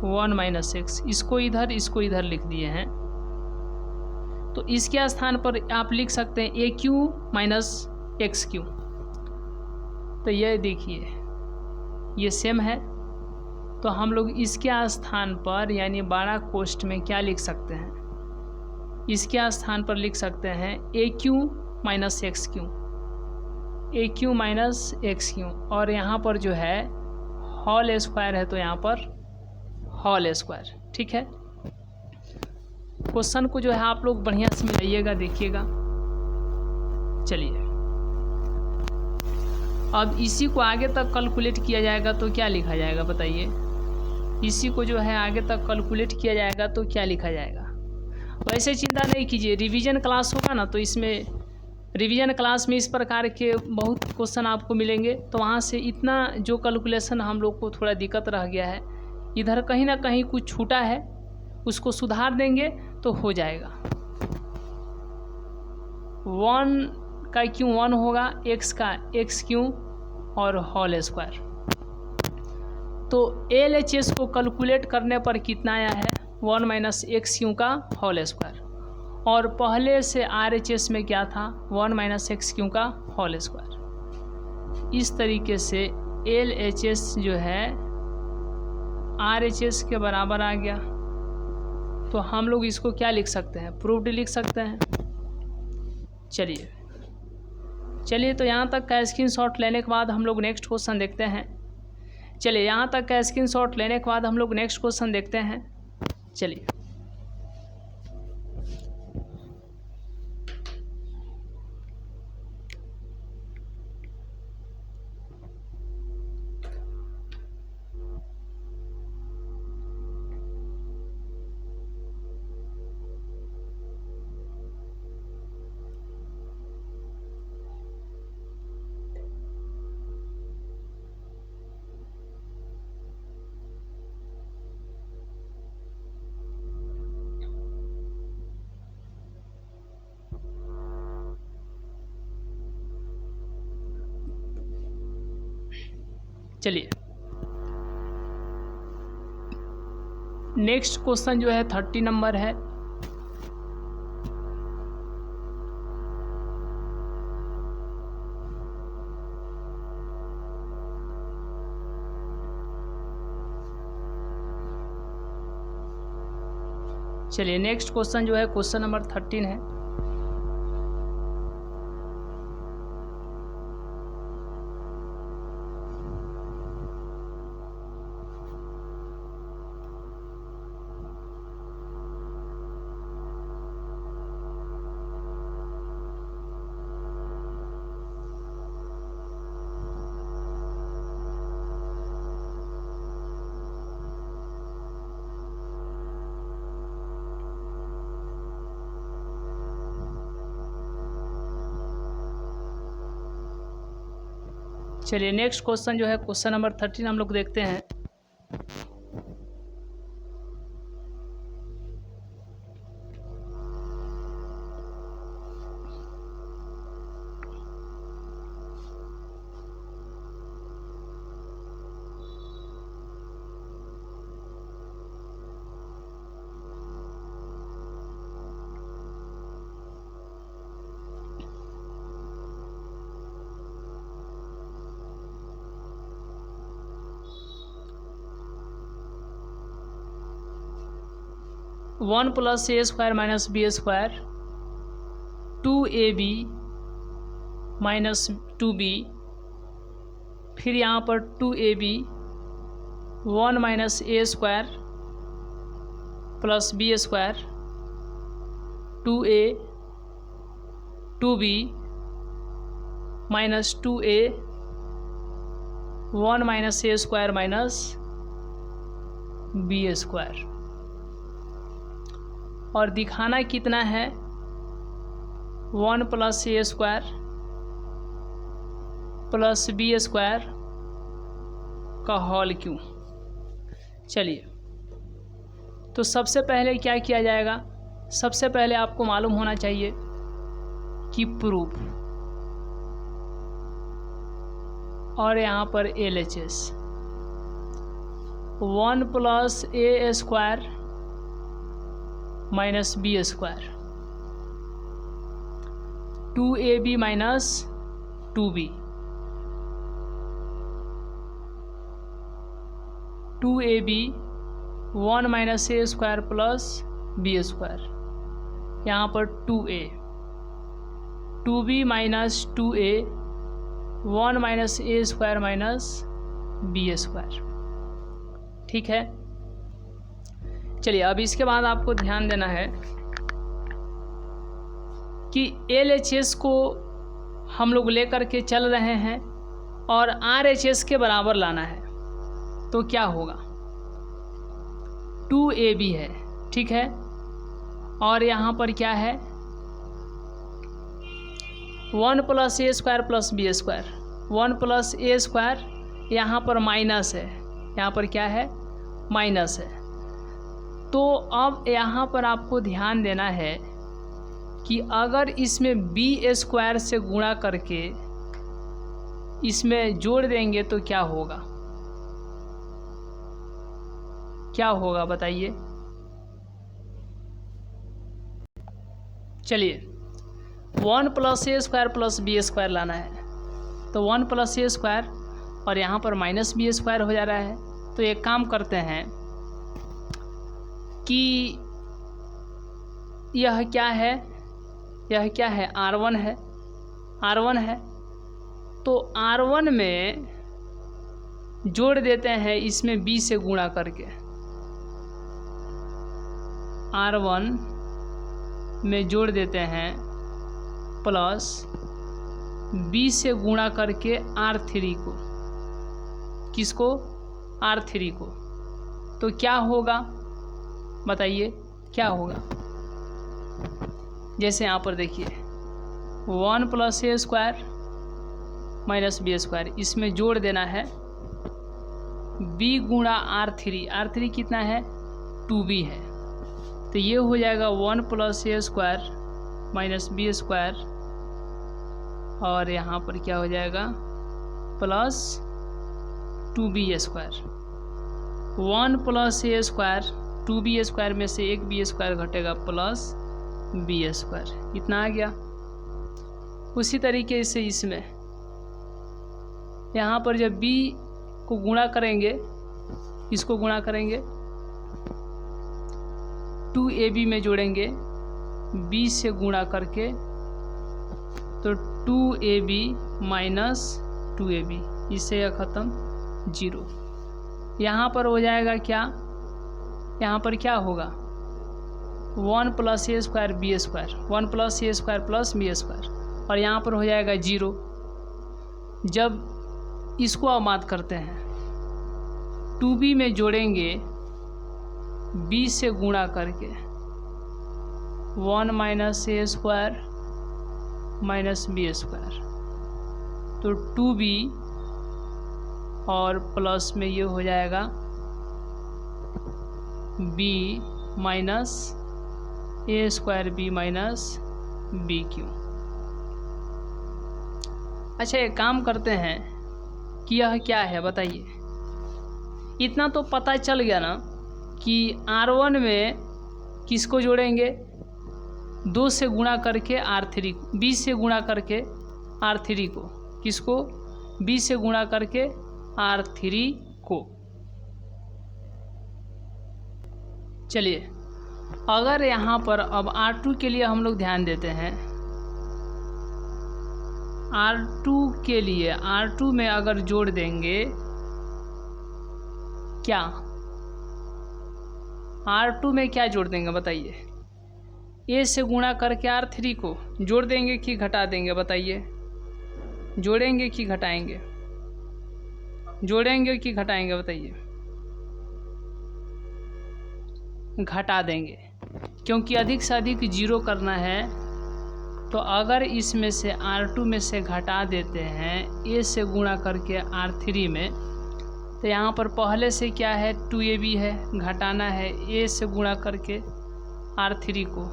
1 - x, इसको इधर लिख दिए हैं, तो इसके स्थान पर आप लिख सकते हैं AQ - XQ। तो ये देखिए, ये सेम है, तो हम लोग इसके स्थान पर यानी बड़ा कोष्ठ में क्या लिख सकते हैं, इसके स्थान पर लिख सकते हैं AQ - XQ, AQ - XQ, और यहाँ पर जो है होल स्क्वायर है, तो यहाँ पर होल स्क्वायर। ठीक है, क्वेश्चन को जो है आप लोग बढ़िया से मिलाइएगा, देखिएगा। चलिए, अब इसी को आगे तक कैलकुलेट किया जाएगा तो क्या लिखा जाएगा, बताइए। इसी को जो है आगे तक कैलकुलेट किया जाएगा तो क्या लिखा जाएगा। वैसे चिंता नहीं कीजिए, रिवीजन क्लास होगा ना, तो इसमें रिवीजन क्लास में इस प्रकार के बहुत क्वेश्चन आपको मिलेंगे, तो वहाँ से इतना जो कैलकुलेशन हम लोग को थोड़ा दिक्कत रह गया है, इधर कहीं ना कहीं कुछ छूटा है, उसको सुधार देंगे तो हो जाएगा। 1 का Q 1 होगा, x का XQ और होल स्क्वायर। तो LHS को कैलकुलेट करने पर कितना आया है, 1 - XQ का होल स्क्वायर, और पहले से RHS में क्या था, 1 - XQ का होल स्क्वायर। इस तरीके से LHS जो है RHS के बराबर आ गया, तो हम लोग इसको क्या लिख सकते हैं, प्रूव्ड लिख सकते हैं। चलिए, तो यहाँ तक का स्क्रीनशॉट लेने के बाद हम लोग नेक्स्ट क्वेश्चन देखते हैं। चलिए, यहाँ तक का स्क्रीनशॉट लेने के बाद हम लोग नेक्स्ट क्वेश्चन देखते हैं। चलिए, नेक्स्ट क्वेश्चन जो है 30 नंबर है। चलिए, नेक्स्ट क्वेश्चन जो है क्वेश्चन नंबर 13 है। चलिए नेक्स्ट क्वेश्चन जो है क्वेश्चन नंबर 13 हम लोग देखते हैं। One plus a square minus b square 2ab minus 2b, फिर यहाँ पर 2ab 1 minus a square plus b square 2a 2b minus 2a 1 minus a square minus b square. और दिखाना कितना है 1 plus a square plus b square का whole cube. चलिए तो सबसे पहले क्या किया जाएगा, सबसे पहले आपको मालूम होना चाहिए कि प्रूफ, और यहाँ पर LHS 1 plus a square minus b square 2ab minus 2b 2ab 1 minus a square plus b square, यहाँ पर 2a 2b minus 2a 1 minus a square minus b square. ठीक है, चलिए अब इसके बाद आपको ध्यान देना है कि LHS को हम लोग लेकर के चल रहे हैं और RHS के बराबर लाना है, तो क्या होगा 2ab है, ठीक है, और यहाँ पर क्या है 1 plus a square plus b square 1 plus a square, यहाँ पर माइनस है, यहाँ पर क्या है माइनस है। तो अब यहाँ पर आपको ध्यान देना है कि अगर इसमें बी स्क्वायर से गुणा करके इसमें जोड़ देंगे तो क्या होगा, क्या होगा बताइए। चलिए 1 plus a square plus b square लाना है, तो 1 प्लस ए स्क्वायर और यहाँ पर माइनस बी स्क्वायर हो जा रहा है। तो एक काम करते हैं कि यह क्या है, यह क्या है R1 है, R1 है, तो R1 में जोड़ देते हैं इसमें b से गुणा करके, R1 में जोड़ देते हैं प्लस b से गुणा करके R3 को, किसको R3 को, तो क्या होगा बताइए क्या होगा। जैसे यहाँ पर देखिए 1 plus a square minus b square, इसमें जोड़ देना है b गुणा R3 कितना है 2b है, तो ये हो जाएगा 1 plus a square minus b square, और यहाँ पर क्या हो जाएगा plus 2b square. 1 plus a square 2b square में से एक बी स्क्वायर घटेगा प्लस बी स्क्वायर, इतना आ गया। उसी तरीके से इसमें यहाँ पर जब b को गुणा करेंगे, इसको गुणा करेंगे 2ab में जोड़ेंगे b से गुणा करके, तो 2ab माइनस 2ab, इससे यह ख़त्म 0। यहाँ पर हो जाएगा क्या, यहाँ पर क्या होगा 1 plus a square b square 1 plus a square plus b square, और यहाँ पर हो जाएगा 0। जब इसको अमात करते हैं 2b में जोड़ेंगे b से गुणा करके 1 minus a square minus b square, तो 2b और प्लस में ये हो जाएगा b minus a square b minus b cube. अच्छा, एक काम करते हैं कि यह क्या है बताइए। इतना तो पता चल गया ना कि R1 में किसको जोड़ेंगे, 2 से गुणा करके R3 को, B से गुणा करके R3 को, किसको, B से गुणा करके R3 को। चलिए, अगर यहाँ पर अब R2 के लिए हम लोग ध्यान देते हैं, R2 के लिए R2 में अगर जोड़ देंगे क्या, R2 में क्या जोड़ देंगे बताइए, ए से गुणा करके R3 को जोड़ देंगे कि घटा देंगे बताइए, जोड़ेंगे कि घटाएंगे, जोड़ेंगे कि घटाएंगे बताइए, घटा देंगे, क्योंकि अधिक से अधिक जीरो करना है। तो अगर इसमें से R2 में से घटा देते हैं ए से गुणा करके R3 में, तो यहाँ पर पहले से क्या है, 2ab है, घटाना है ए से गुणा करके R3 को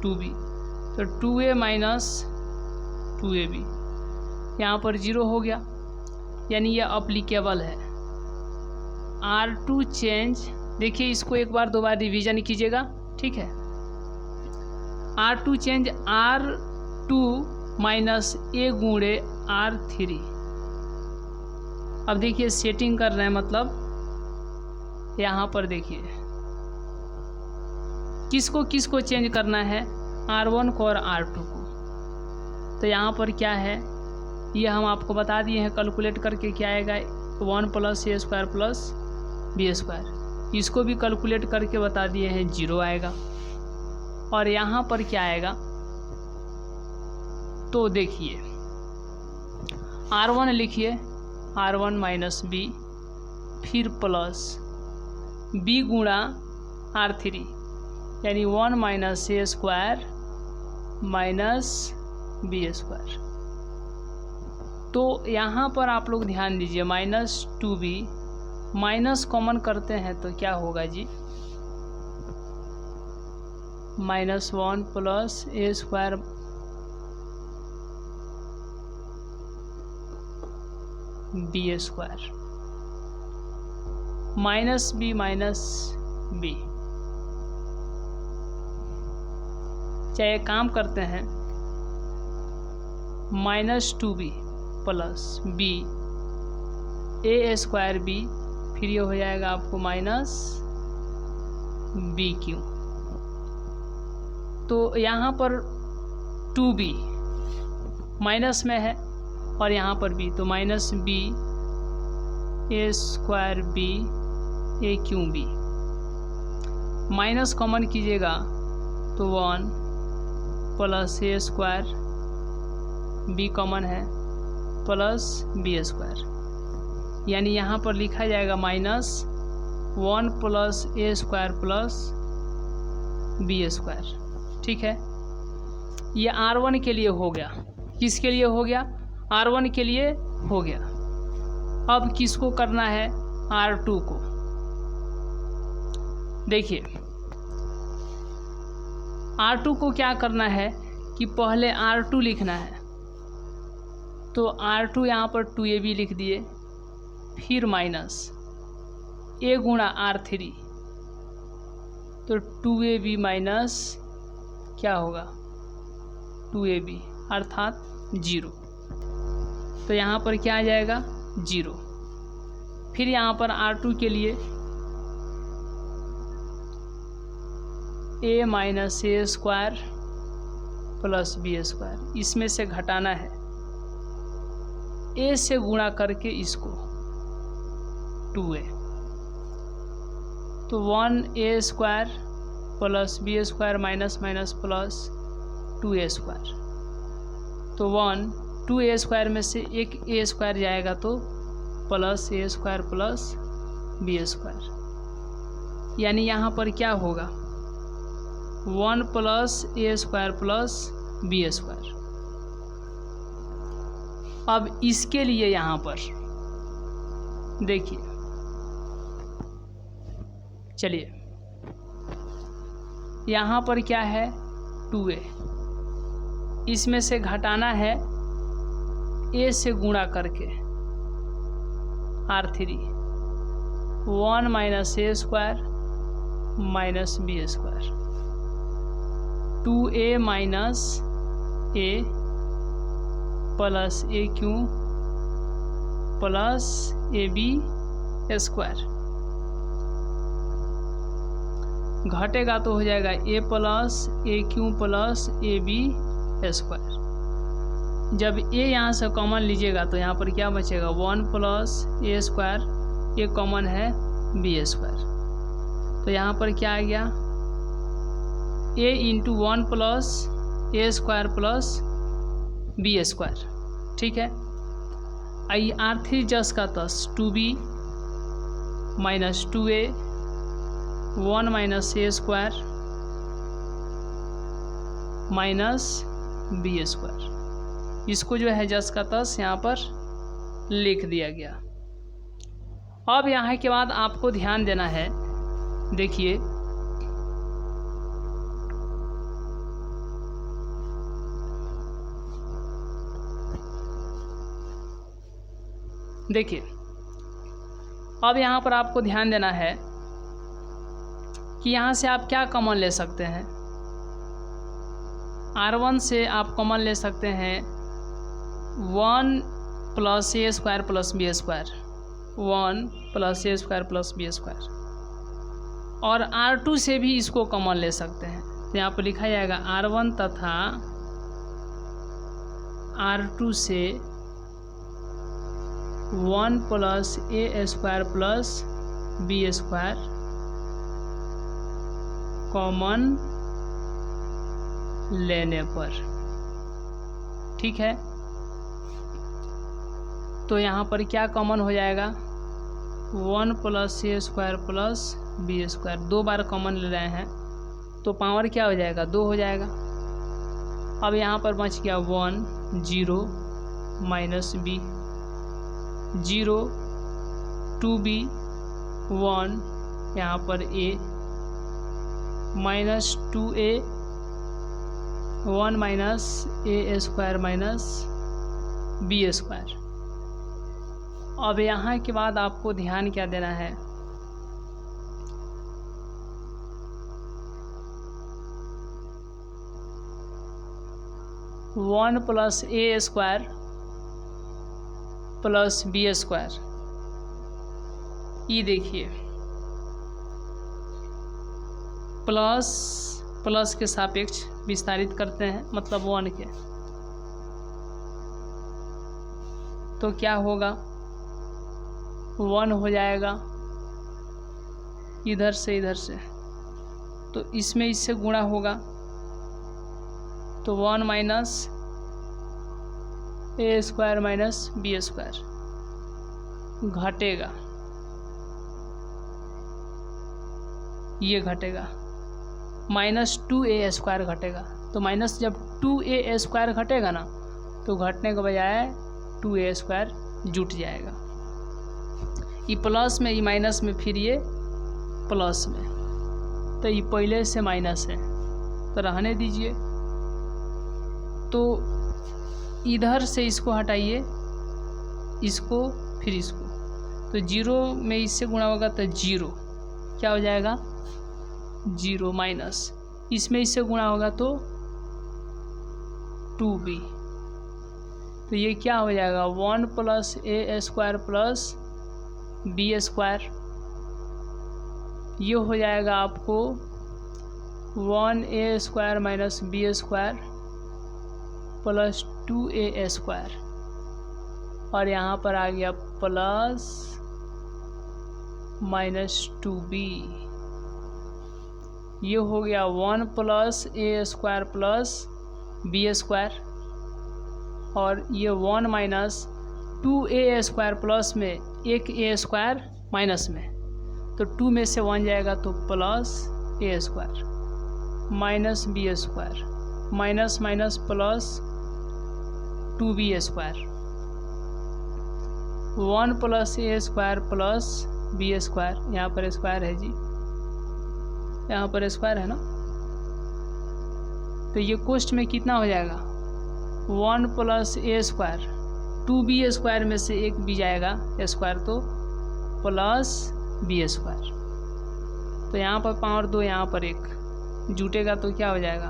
2b, तो 2a माइनस 2ab, यहाँ पर 0 हो गया, यानी यह अप्लीकेबल है। R2 चेंज, देखिए इसको एक बार दोबारा रिवीजन कीजिएगा, ठीक है। R2 चेंज R2 माइनस ए गुणे R3। अब देखिए सेटिंग कर रहे हैं, मतलब यहाँ पर देखिए किसको किसको चेंज करना है, R1 को और R2 को। तो यहाँ पर क्या है, ये हम आपको बता दिए हैं, कैलकुलेट करके क्या आएगा, 1 plus a square plus b square. इसको भी कैलकुलेट करके बता दिए हैं, 0 आएगा। और यहाँ पर क्या आएगा, तो देखिए R1 लिखिए, R1 माइनस बी, फिर प्लस बी गुणा R3, यानी 1 minus a square minus b square. तो यहाँ पर आप लोग ध्यान दीजिए, माइनस 2b, माइनस कॉमन करते हैं तो क्या होगा जी, -1 plus a square b square minus b चाहे काम करते हैं, -2b plus b a square b, फिर ये हो जाएगा आपको माइनस बी क्यू। तो यहाँ पर 2b माइनस में है और यहाँ पर b, तो minus B a square B A Q B, minus common कीजिएगा तो 1 plus a square B common है प्लस बी स्क्वायर, यानी यहाँ पर लिखा जाएगा -1 plus a square plus b square. ठीक है, ये R1 के लिए हो गया। किसके लिए हो गया, R1 के लिए हो गया। अब किसको करना है, R2 को। देखिए R2 को क्या करना है कि पहले R2 लिखना है, तो R2 यहाँ पर 2ab लिख दिए, फिर माइनस ए गुणा R3, तो 2ab माइनस क्या होगा 2ab अर्थात 0। तो यहाँ पर क्या आ जाएगा 0। फिर यहाँ पर R2 के लिए a minus a square plus b square, इसमें से घटाना है, a से गुणा करके इसको 2a, तो 1a square plus b square minus minus plus 2a square, तो 2a स्क्वायर में से एक a स्क्वायर जाएगा तो plus a square plus b square, यानी यहाँ पर क्या होगा 1 plus a square plus b square. अब इसके लिए यहाँ पर देखिए चलिए यहाँ पर क्या है 2a, इसमें से घटाना है a से गुणा करके R3 1 minus a square minus b square 2a minus a plus a Q plus ab square घटेगा तो हो जाएगा a plus a Q plus ab square. जब a यहाँ से कॉमन लीजिएगा तो यहाँ पर क्या बचेगा 1 प्लस a स्क्वायर, ये कॉमन है b स्क्वायर। तो यहाँ पर क्या आ गया a into 1 plus a square plus b square. ठीक है, आई R3 जस का तस 2b minus 2a 1 minus a square minus b square, इसको जो है जस का तस यहाँ पर लिख दिया गया। अब यहाँ के बाद आपको ध्यान देना है, देखिए देखिए अब यहाँ पर आपको ध्यान देना है कि यहाँ से आप क्या कॉमन ले सकते हैं। R1 से आप कॉमन ले सकते हैं 1 plus a square plus b square, 1 plus a square plus b square, और R2 से भी इसको कॉमन ले सकते हैं। तो यहाँ पर लिखा जाएगा R1 तथा R2 से 1 plus a square plus b square common लेने पर। ठीक है, तो यहाँ पर क्या कॉमन हो जाएगा 1 plus a square plus b square, 2 bar common ले रहे हैं तो पावर क्या हो जाएगा 2 हो जाएगा। अब यहाँ पर बच गया 1 0 माइनस b 0 2b 1 यहाँ पर a minus 2a 1 minus a square minus b square. अब यहाँ के बाद आपको ध्यान क्या देना है, one plus a square plus b square, ये देखिए प्लस प्लस के सापेक्ष विस्तारित करते हैं, मतलब 1 के, तो क्या होगा 1 हो जाएगा इधर से, तो इसमें इससे गुणा होगा तो 1 minus a square minus b square घटेगा, ये घटेगा माइनस 2a स्क्वायर घटेगा। तो माइनस जब 2a स्क्वायर घटेगा ना तो घटने के बजाय 2a स्क्वायर जुट जाएगा, ये प्लस में ये माइनस में फिर ये प्लस में, तो ये पहले से माइनस है तो रहने दीजिए। तो इधर से इसको हटाइए, इसको फिर इसको, तो 0 में इससे गुणा होगा तो 0 क्या हो जाएगा 0 माइनस इसमें इससे गुणा होगा तो 2b, तो ये क्या हो जाएगा 1 plus a square plus b square, ये हो जाएगा आपको 1a square minus b square plus 2a square, और यहाँ पर आ गया प्लस माइनस 2b, ये हो गया 1 plus a square plus b square, और ये 1 माइनस 2a स्क्वायर प्लस में एक a स्क्वायर माइनस में, तो 2 में से 1 जाएगा तो plus a square minus b square minus minus plus 2b square, 1 plus a square plus b square, यहाँ पर स्क्वायर है जी, यहाँ पर स्क्वायर है ना, तो ये कोष्ठ में कितना हो जाएगा 1 plus a square, 2b square में से एक बी जाएगा स्क्वायर, तो प्लस बी स्क्वायर, तो यहाँ पर पावर 2, यहाँ पर 1 जुटेगा तो क्या हो जाएगा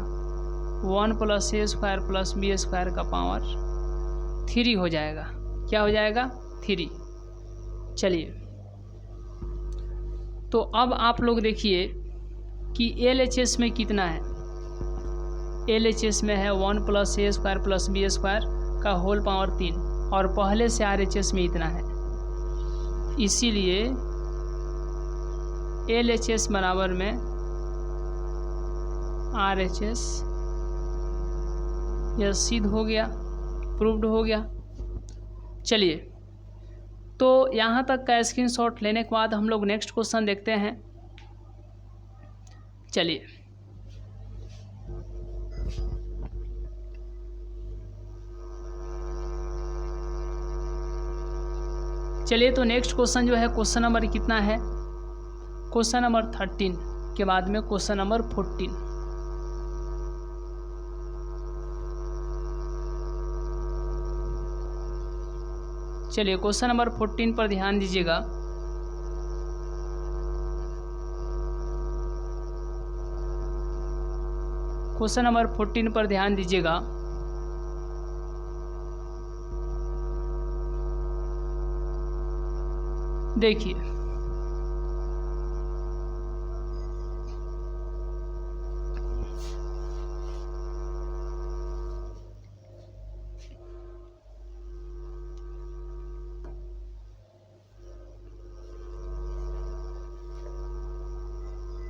1 plus a square plus b square का पावर 3 हो जाएगा। क्या हो जाएगा 3। चलिए, तो अब आप लोग देखिए कि LHS में कितना है। LHS में है 1 plus a square plus b square का होल पावर 3, और पहले से RHS में इतना है, इसीलिए LHS बराबर में RHS, यह सिद्ध हो गया, प्रूव्ड हो गया। चलिए, तो यहाँ तक का स्क्रीनशॉट लेने के बाद हम लोग नेक्स्ट क्वेश्चन देखते हैं। चलिए, तो नेक्स्ट क्वेश्चन जो है क्वेश्चन नंबर कितना है, क्वेश्चन नंबर 13 के बाद में क्वेश्चन नंबर 14। चलिए, क्वेश्चन नंबर 14 पर ध्यान दीजिएगा। क्वेश्चन नंबर 14 पर ध्यान दीजिएगा। देखिए,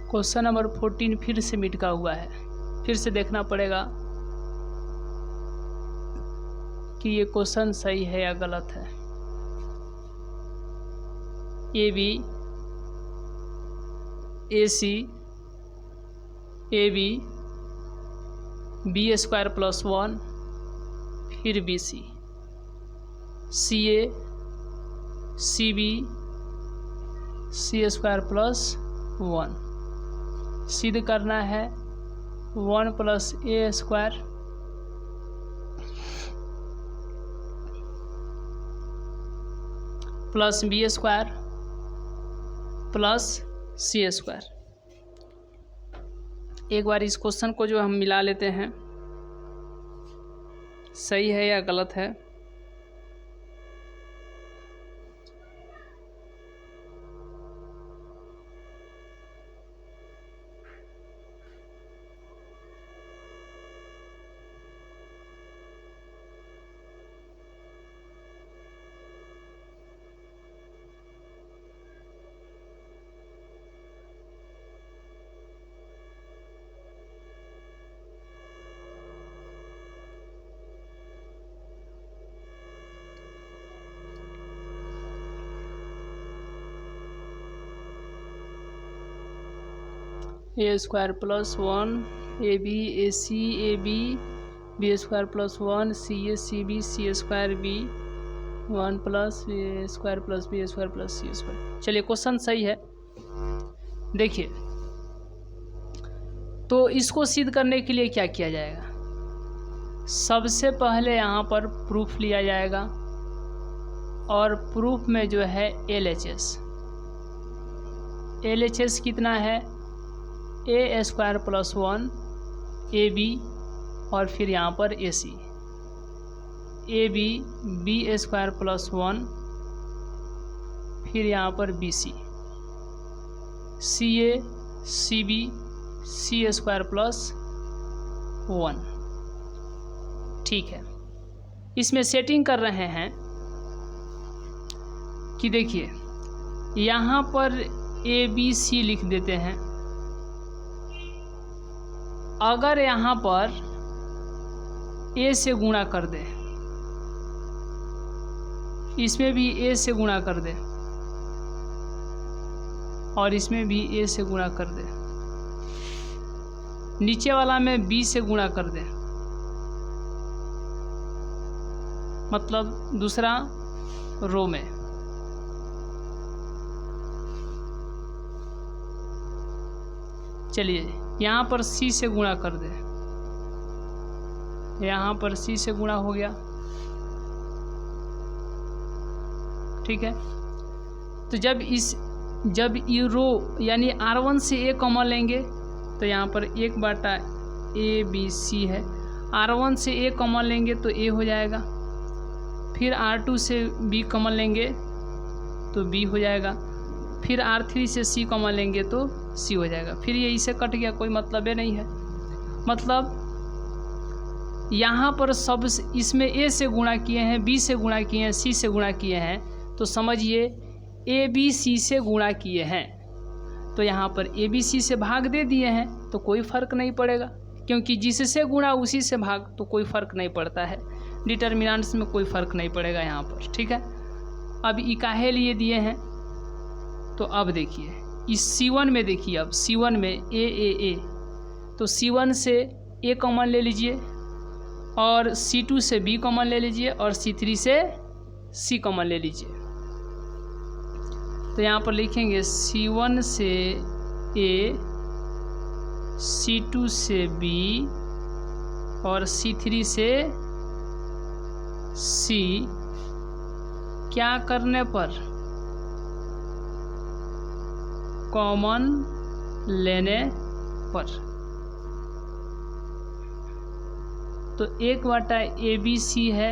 क्वेश्चन नंबर 14 फिर से मिटका हुआ है, फिर से देखना पड़ेगा कि ये क्वेश्चन सही है या गलत है। AB AC AB b square plus 1 फिर BC CA CB C square plus 1 सिद्ध करना है 1 plus a square plus b square plus c square. एक बार इस क्वेश्चन को जो हम मिला लेते हैं, सही है या गलत है। A square plus 1 a b a c a b b square plus 1 c b c square b 1 plus a square plus b square plus c square. चलिए, क्वेश्चन सही है। देखिए, तो इसको सिद्ध करने के लिए क्या किया जाएगा, सबसे पहले यहाँ पर प्रूफ लिया जाएगा, और प्रूफ में जो है LHS कितना है, a square plus 1 a b और फिर यहाँ पर AC a b b square plus 1 फिर यहाँ पर BC CA CB C square plus 1। ठीक है, इसमें सेटिंग कर रहे हैं कि देखिए यहाँ पर ABC लिख देते हैं। अगर यहाँ पर A से गुणा कर दे, इसमें भी A से गुणा कर दे और इसमें भी A से गुणा कर दे, नीचे वाला में B से गुणा कर दे, मतलब दूसरा रो में चलिए यहाँ पर सी से गुणा कर दें, यहाँ पर सी से गुणा हो गया, ठीक है। तो जब ये रो यानी R1 से ए कॉमन लेंगे तो यहाँ पर 1/ABC है, R1 से ए कॉमन लेंगे तो ए हो जाएगा, फिर R2 से बी कॉमन लेंगे तो बी हो जाएगा, फिर R3 से सी कॉमन लेंगे तो सी हो जाएगा, फिर ये इसे कट गया, कोई मतलब नहीं है। मतलब यहाँ पर सब इसमें ए से गुणा किए हैं, बी से गुणा किए हैं, सी से गुणा किए हैं, तो समझिए ए बी सी से गुणा किए हैं, तो यहाँ पर ए बी सी से भाग दे दिए हैं, तो कोई फ़र्क नहीं पड़ेगा, क्योंकि जिससे गुणा उसी से भाग, तो कोई फ़र्क नहीं पड़ता है, डिटर्मिनेंट्स में कोई फ़र्क नहीं पड़ेगा यहाँ पर, ठीक है। अब ई काहे लिए दिए हैं, तो अब देखिए इस C1 में, देखिए अब C1 में ए, तो C1 से ए कॉमन ले लीजिए और C2 से बी कॉमन ले लीजिए और C3 से सी कॉमन ले लीजिए। तो यहाँ पर लिखेंगे C1 से ए, C2 से बी और C3 से सी, क्या करने पर, कॉमन लेने पर। तो 1/ABC है,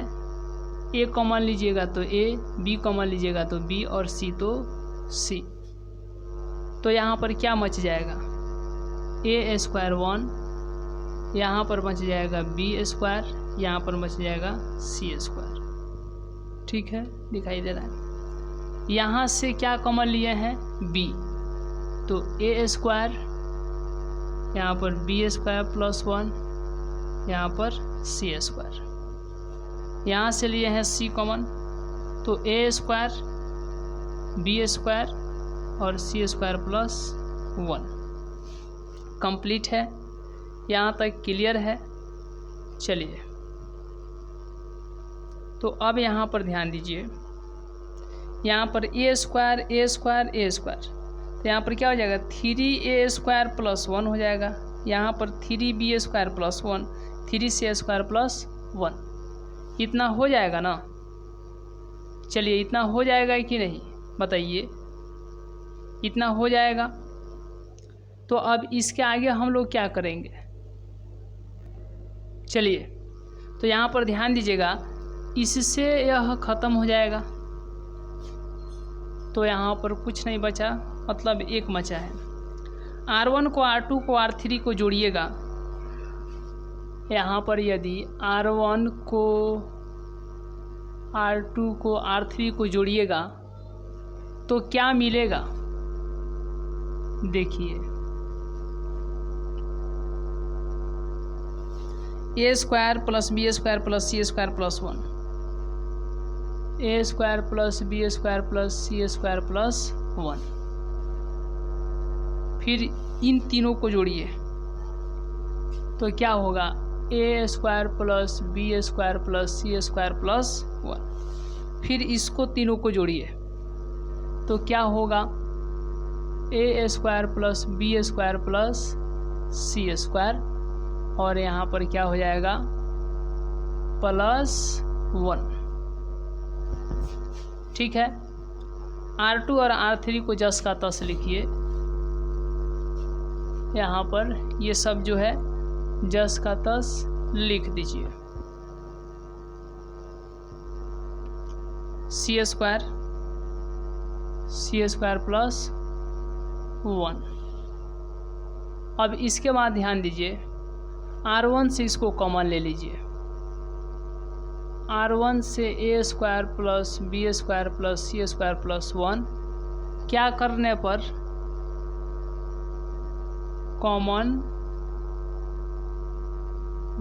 ए कॉमन लीजिएगा तो ए, बी कॉमन लीजिएगा तो बी और सी तो सी। तो यहाँ पर क्या बच जाएगा, a² 1, यहाँ पर बच जाएगा b², यहाँ पर बच जाएगा c², ठीक है, दिखाई दे रहा है। यहाँ से क्या कॉमन लिए हैं, b, तो a², यहाँ पर b² + 1, यहाँ पर c², यहाँ से लिए हैं c कॉमन, तो a² b² और c² + 1 कंप्लीट है। यहाँ तक क्लियर है। चलिए तो अब यहाँ पर ध्यान दीजिए, यहाँ पर a² तो यहाँ पर क्या हो जाएगा, 3a² + 1 हो जाएगा, यहाँ पर 3b² + 1, 3c² + 1, इतना हो जाएगा ना। चलिए इतना हो जाएगा कि नहीं बताइए, इतना हो जाएगा। तो अब इसके आगे हम लोग क्या करेंगे, चलिए तो यहाँ पर ध्यान दीजिएगा, इससे यह ख़त्म हो जाएगा, तो यहाँ पर कुछ नहीं बचा, मतलब एक बचा है। R1 को R2 को R3 को जोड़िएगा, यहाँ पर यदि R1 को R2 को R3 को जोड़िएगा तो क्या मिलेगा, देखिए a² + b² + c² + 1, a² + b² + c² + 1, फिर इन तीनों को जोड़िए तो क्या होगा, a² + b² + c² + 1, फिर इसको तीनों को जोड़िए तो क्या होगा, a² + b² + c², और यहाँ पर क्या हो जाएगा, +1, ठीक है। R2 और R3 को जस का तस लिखिए, यहाँ पर ये सब जो है जस का तस लिख दीजिए। c² + 1। अब इसके बाद ध्यान दीजिए, R1 से इसको कॉमन ले लीजिए, R1 से a² + b² + c² + 1, क्या करने पर, कॉमन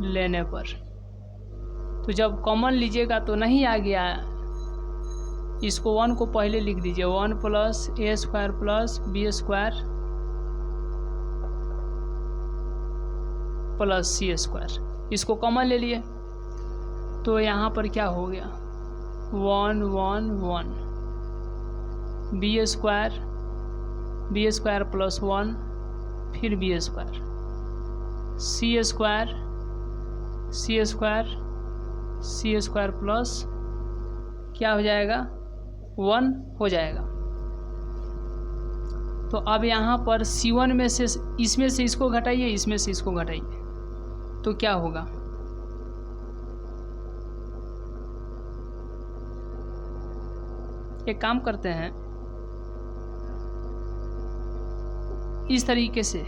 लेने पर। तो जब कॉमन लीजिएगा तो नहीं आ गया, इसको 1 को पहले लिख दीजिए, 1 + a² + b² + c², इसको कॉमन ले लिए तो यहाँ पर क्या हो गया, 1 1 1, b² + 1 फिर बी स्क्वायर, सी स्क्वायर सी स्क्वायर सी स्क्वायर प्लस क्या हो जाएगा 1 हो जाएगा। तो अब यहाँ पर C1 में से इसमें से इसको घटाइए, इसमें से इसको घटाइए, तो क्या होगा, एक काम करते हैं इस तरीके से,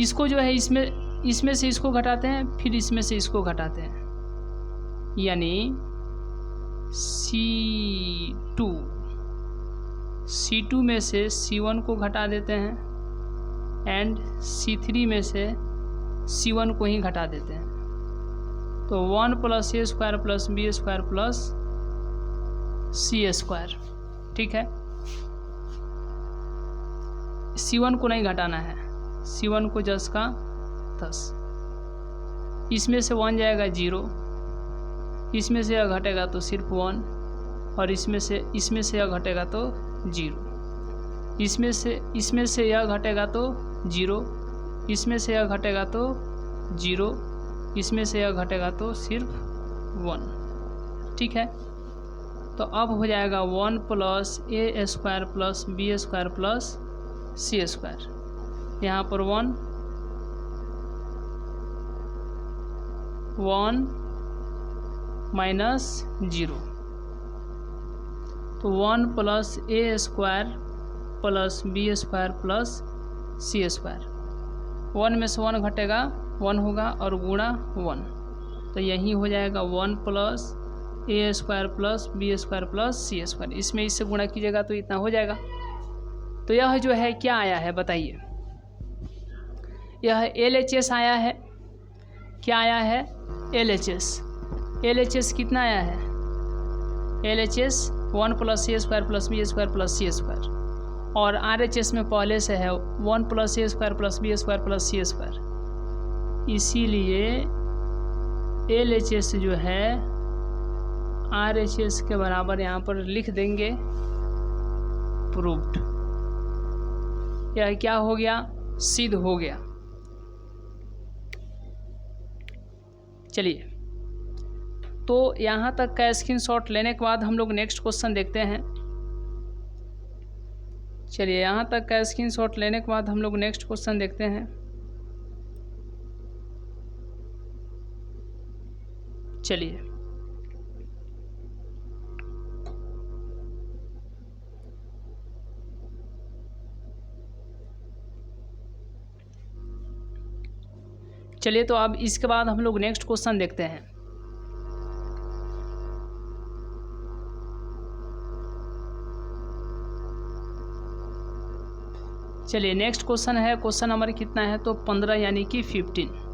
इसको जो है इसमें से इसको घटाते हैं, फिर इसमें से इसको घटाते हैं, यानी C2 में से C1 को घटा देते हैं एंड C3 में से C1 को ही घटा देते हैं। तो 1 plus a square plus b square plus c square, ठीक है। C1 को नहीं घटाना है, C1 को जस्ट का 10, इसमें से 1 जाएगा 0, इसमें से यह घटेगा तो सिर्फ 1, और इसमें से यह घटेगा तो 0, इसमें से यह घटेगा तो 0, इसमें से यह घटेगा तो 0, इसमें से यह घटेगा तो सिर्फ 1, ठीक है। तो अब हो जाएगा 1 plus a square plus b square plus c square, यहाँ पर 1 माइनस 0, तो 1 plus a square plus b square plus c square, 1 में से 1 घटेगा 1 होगा और गुणा 1, तो यही हो जाएगा 1 plus a square plus b square plus c square, इसमें इससे गुणा कीजिएगा तो इतना हो जाएगा। तो यह जो है क्या आया है बताइए, यह LHS आया है, क्या आया है LHS कितना आया है, LHS 1 plus a square plus b square plus c square, और RHS में पहले से है 1 plus a square plus b square plus c square, इसीलिए LHS जो है RHS के बराबर यहाँ पर लिख देंगे, प्रूव्ड। यह क्या हो गया, सिद्ध हो गया। चलिए, तो यहाँ तक का स्क्रीनशॉट लेने के बाद हम लोग नेक्स्ट क्वेश्चन देखते हैं। चलिए, यहाँ तक का स्क्रीनशॉट लेने के बाद हम लोग नेक्स्ट क्वेश्चन देखते हैं। चलिए, तो अब इसके बाद हम लोग नेक्स्ट क्वेश्चन देखते हैं। चलिए, नेक्स्ट क्वेश्चन है, क्वेश्चन नंबर कितना है तो 15 यानी कि 15।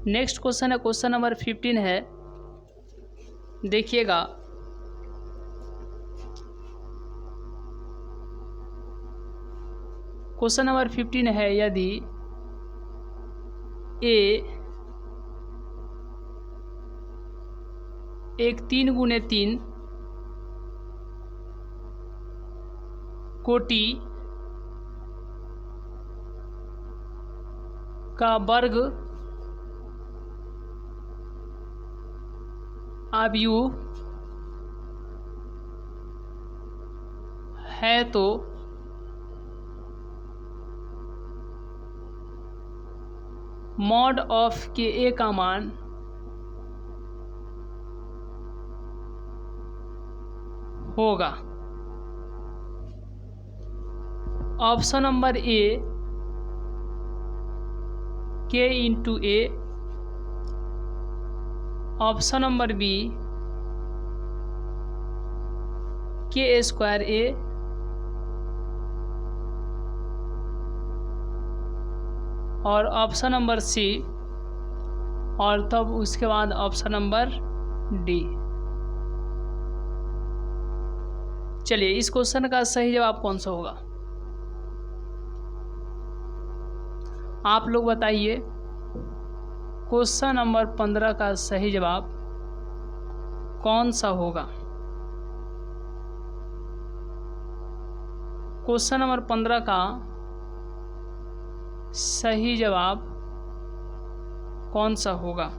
नेक्स्ट क्वेश्चन है, क्वेश्चन नंबर 15 है, देखिएगा। क्वेश्चन नंबर 15 है, यदि ए एक 3x3 कोटि का वर्ग आव्यूह है तो मॉड ऑफ के ए का मान होगा। ऑप्शन नंबर ए के into a, option number B के स्क्वायर ए, और ऑप्शन नंबर सी और तब उसके बाद ऑप्शन नंबर डी। चलिए इस क्वेश्चन का सही जवाब कौन सा होगा आप लोग बताइए। क्वेश्चन नंबर 15 का सही जवाब कौन सा होगा? क्वेश्चन नंबर 15 का सही जवाब कौन सा होगा?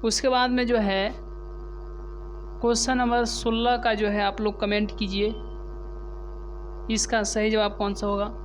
उसके बाद में जो है क्वेश्चन नंबर 16 का जो है आप लोग कमेंट कीजिए, इसका सही जवाब कौन सा होगा?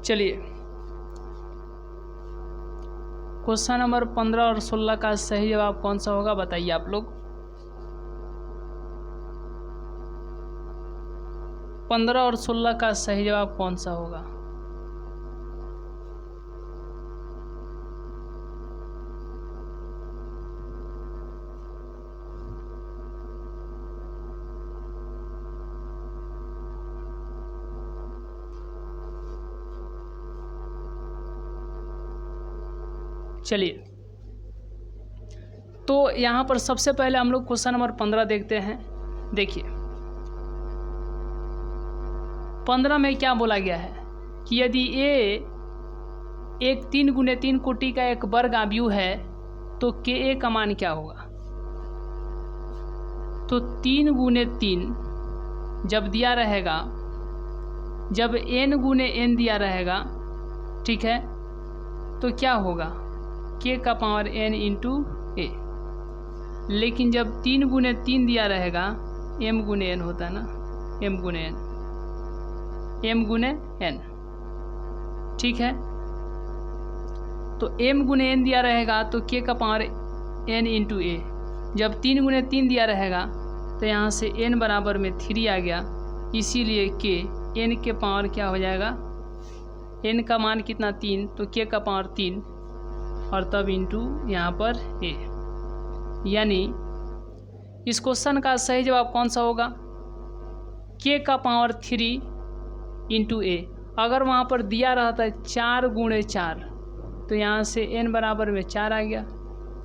चलिए क्वेश्चन नंबर 15 और 16 का सही जवाब कौन सा होगा बताइए आप लोग। 15 और 16 का सही जवाब कौन सा होगा? चलिए तो यहाँ पर सबसे पहले हम लोग क्वेश्चन नंबर 15 देखते हैं। देखिए 15 में क्या बोला गया है कि यदि ए एक 3 × 3 कोटि का एक वर्ग आव्यूह है तो के ए का मान क्या होगा? तो 3 × 3 जब दिया रहेगा, जब n × n दिया रहेगा, ठीक है, तो क्या होगा? k का पावर n इंटू ए। लेकिन जब 3 × 3 दिया रहेगा, m × n होता है ना, m × n, ठीक है। तो m × n दिया रहेगा तो k का पावर n इंटू ए। जब 3 × 3 दिया रहेगा तो यहाँ से n बराबर में 3 आ गया, इसीलिए k n के पावर क्या हो जाएगा? n का मान कितना? 3, तो k का पावर 3 और तब इंटू यहाँ पर ए। यानी इस क्वेश्चन का सही जवाब कौन सा होगा? k का पावर 3 इंटू ए। अगर वहाँ पर दिया रहता 4 × 4 तो यहाँ से n बराबर में 4 आ गया,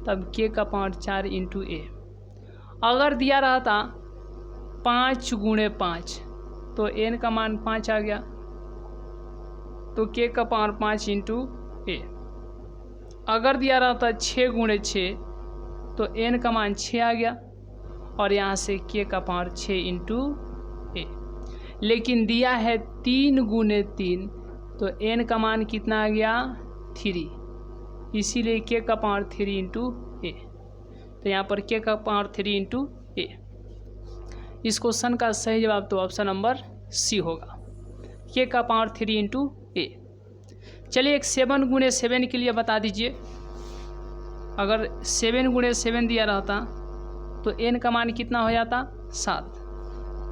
तब k का पावर 4 इंटू ए। अगर दिया रहता 5 × 5 तो n का मान 5 आ गया, तो k का पावर 5 इंटू ए। अगर दिया रहता 6 × 6 तो n का मान 6 आ गया और यहाँ से k का पावर 6 इंटू ए। लेकिन दिया है 3 × 3 तो n का मान कितना आ गया? 3, इसीलिए k का पावर 3 इंटू ए। तो यहाँ पर k का पावर 3 इंटू ए। इस क्वेश्चन का सही जवाब तो ऑप्शन नंबर सी होगा, k का पावर 3 इंटू ए। चलिए एक 7 × 7 के लिए बता दीजिए। अगर 7 × 7 दिया रहता तो n का मान कितना हो जाता? 7,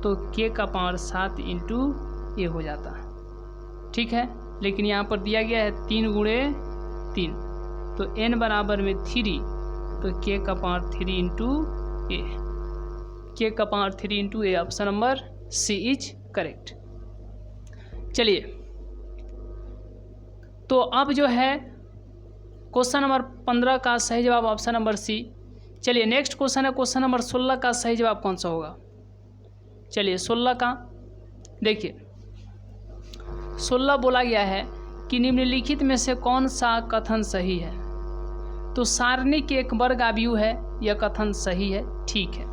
तो k का पावर 7 इंटू ए हो जाता, ठीक है। लेकिन यहाँ पर दिया गया है 3 × 3 तो n बराबर में 3, तो k का पावर 3 इंटू ए। k का power 3 into a, option number c is correct. चलिए तो अब जो है क्वेश्चन नंबर 15 का सही जवाब ऑप्शन नंबर सी। चलिए नेक्स्ट क्वेश्चन है क्वेश्चन नंबर 16 का सही जवाब कौन सा होगा? चलिए 16 का देखिए, 16 बोला गया है कि निम्नलिखित में से कौन सा कथन सही है? तो सारणिक एक वर्ग आव्यूह है, यह कथन सही है, ठीक है,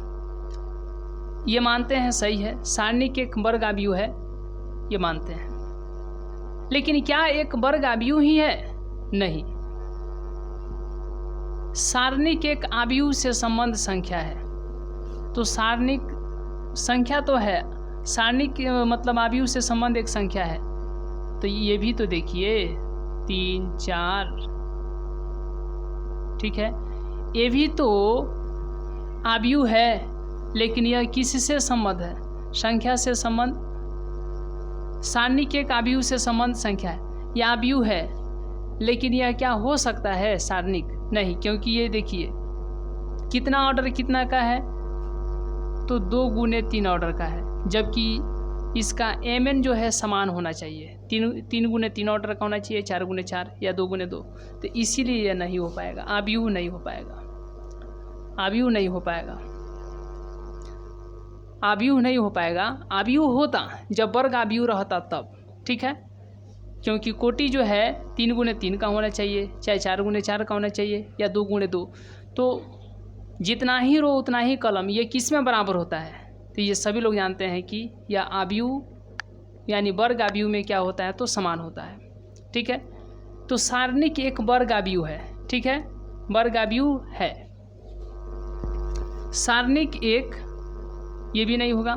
ये मानते हैं सही है, सारणिक एक वर्ग आव्यूह है, ये मानते हैं। लेकिन क्या एक वर्ग आव्यूह ही है? नहीं, सारणिक एक आव्यूह से संबंध संख्या है। तो सारणिक संख्या तो है, सारणिक मतलब आव्यूह से संबंध एक संख्या है। तो ये भी तो देखिए 3 4, ठीक है, ये भी तो आव्यूह है, लेकिन यह किससे संबंध है? संख्या से संबंध। सारणिक एक आव्यूह से संबंध संख्या है, यह आव्यूह है, लेकिन यह क्या हो सकता है? सारणिक नहीं, क्योंकि ये देखिए कितना ऑर्डर कितना का है, तो 2 गुने 3 ऑर्डर का है, जबकि इसका mn जो है समान होना चाहिए, 3 गुने 3 ऑर्डर का होना चाहिए, 4 गुने 4 या 2 गुने 2। तो इसीलिए यह नहीं हो पाएगा, आव्यूह नहीं हो पाएगा, आव्यूह नहीं हो पाएगा, आव्यूह नहीं हो पाएगा। आव्यूह होता जब वर्ग आव्यूह रहता तब, ठीक है, क्योंकि कोटि जो है 3 गुने 3 का होना चाहिए, चाहे 4 गुने 4 का होना चाहिए या 2 गुने 2। तो जितना ही रो उतना ही कलम, ये किस में बराबर होता है? तो ये सभी लोग जानते हैं कि यह आव्यूह यानी वर्ग आव्यूह में क्या होता है? तो समान होता है, ठीक है। तो सारणिक एक वर्ग आव्यूह है, ठीक है, वर्ग आव्यूह है। सारणिक एक, ये भी नहीं होगा।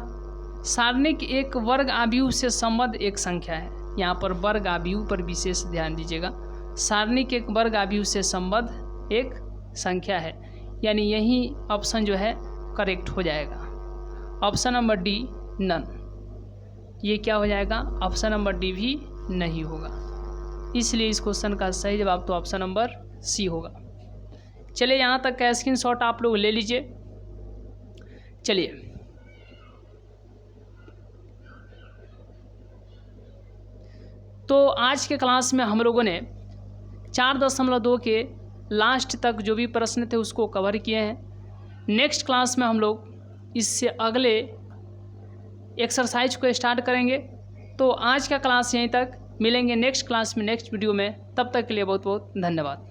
सारणिक एक वर्ग आव्यूह से संबद्ध एक संख्या है, यहाँ पर वर्ग आव्यूह पर विशेष ध्यान दीजिएगा। सारणिक एक वर्ग आव्यूह से संबद्ध एक संख्या है, यानी यही ऑप्शन जो है करेक्ट हो जाएगा। ऑप्शन नंबर डी नन, ये क्या हो जाएगा? ऑप्शन नंबर डी भी नहीं होगा। इसलिए इस क्वेश्चन का सही जवाब तो ऑप्शन नंबर सी होगा। चलिए यहाँ तक का स्क्रीनशॉट आप लोग ले लीजिए। चलिए तो आज के क्लास में हम लोगों ने 4.2 के लास्ट तक जो भी प्रश्न थे उसको कवर किए हैं। नेक्स्ट क्लास में हम लोग इससे अगले एक्सरसाइज को स्टार्ट करेंगे। तो आज का क्लास यहीं तक, मिलेंगे नेक्स्ट क्लास में नेक्स्ट वीडियो में। तब तक के लिए बहुत बहुत धन्यवाद।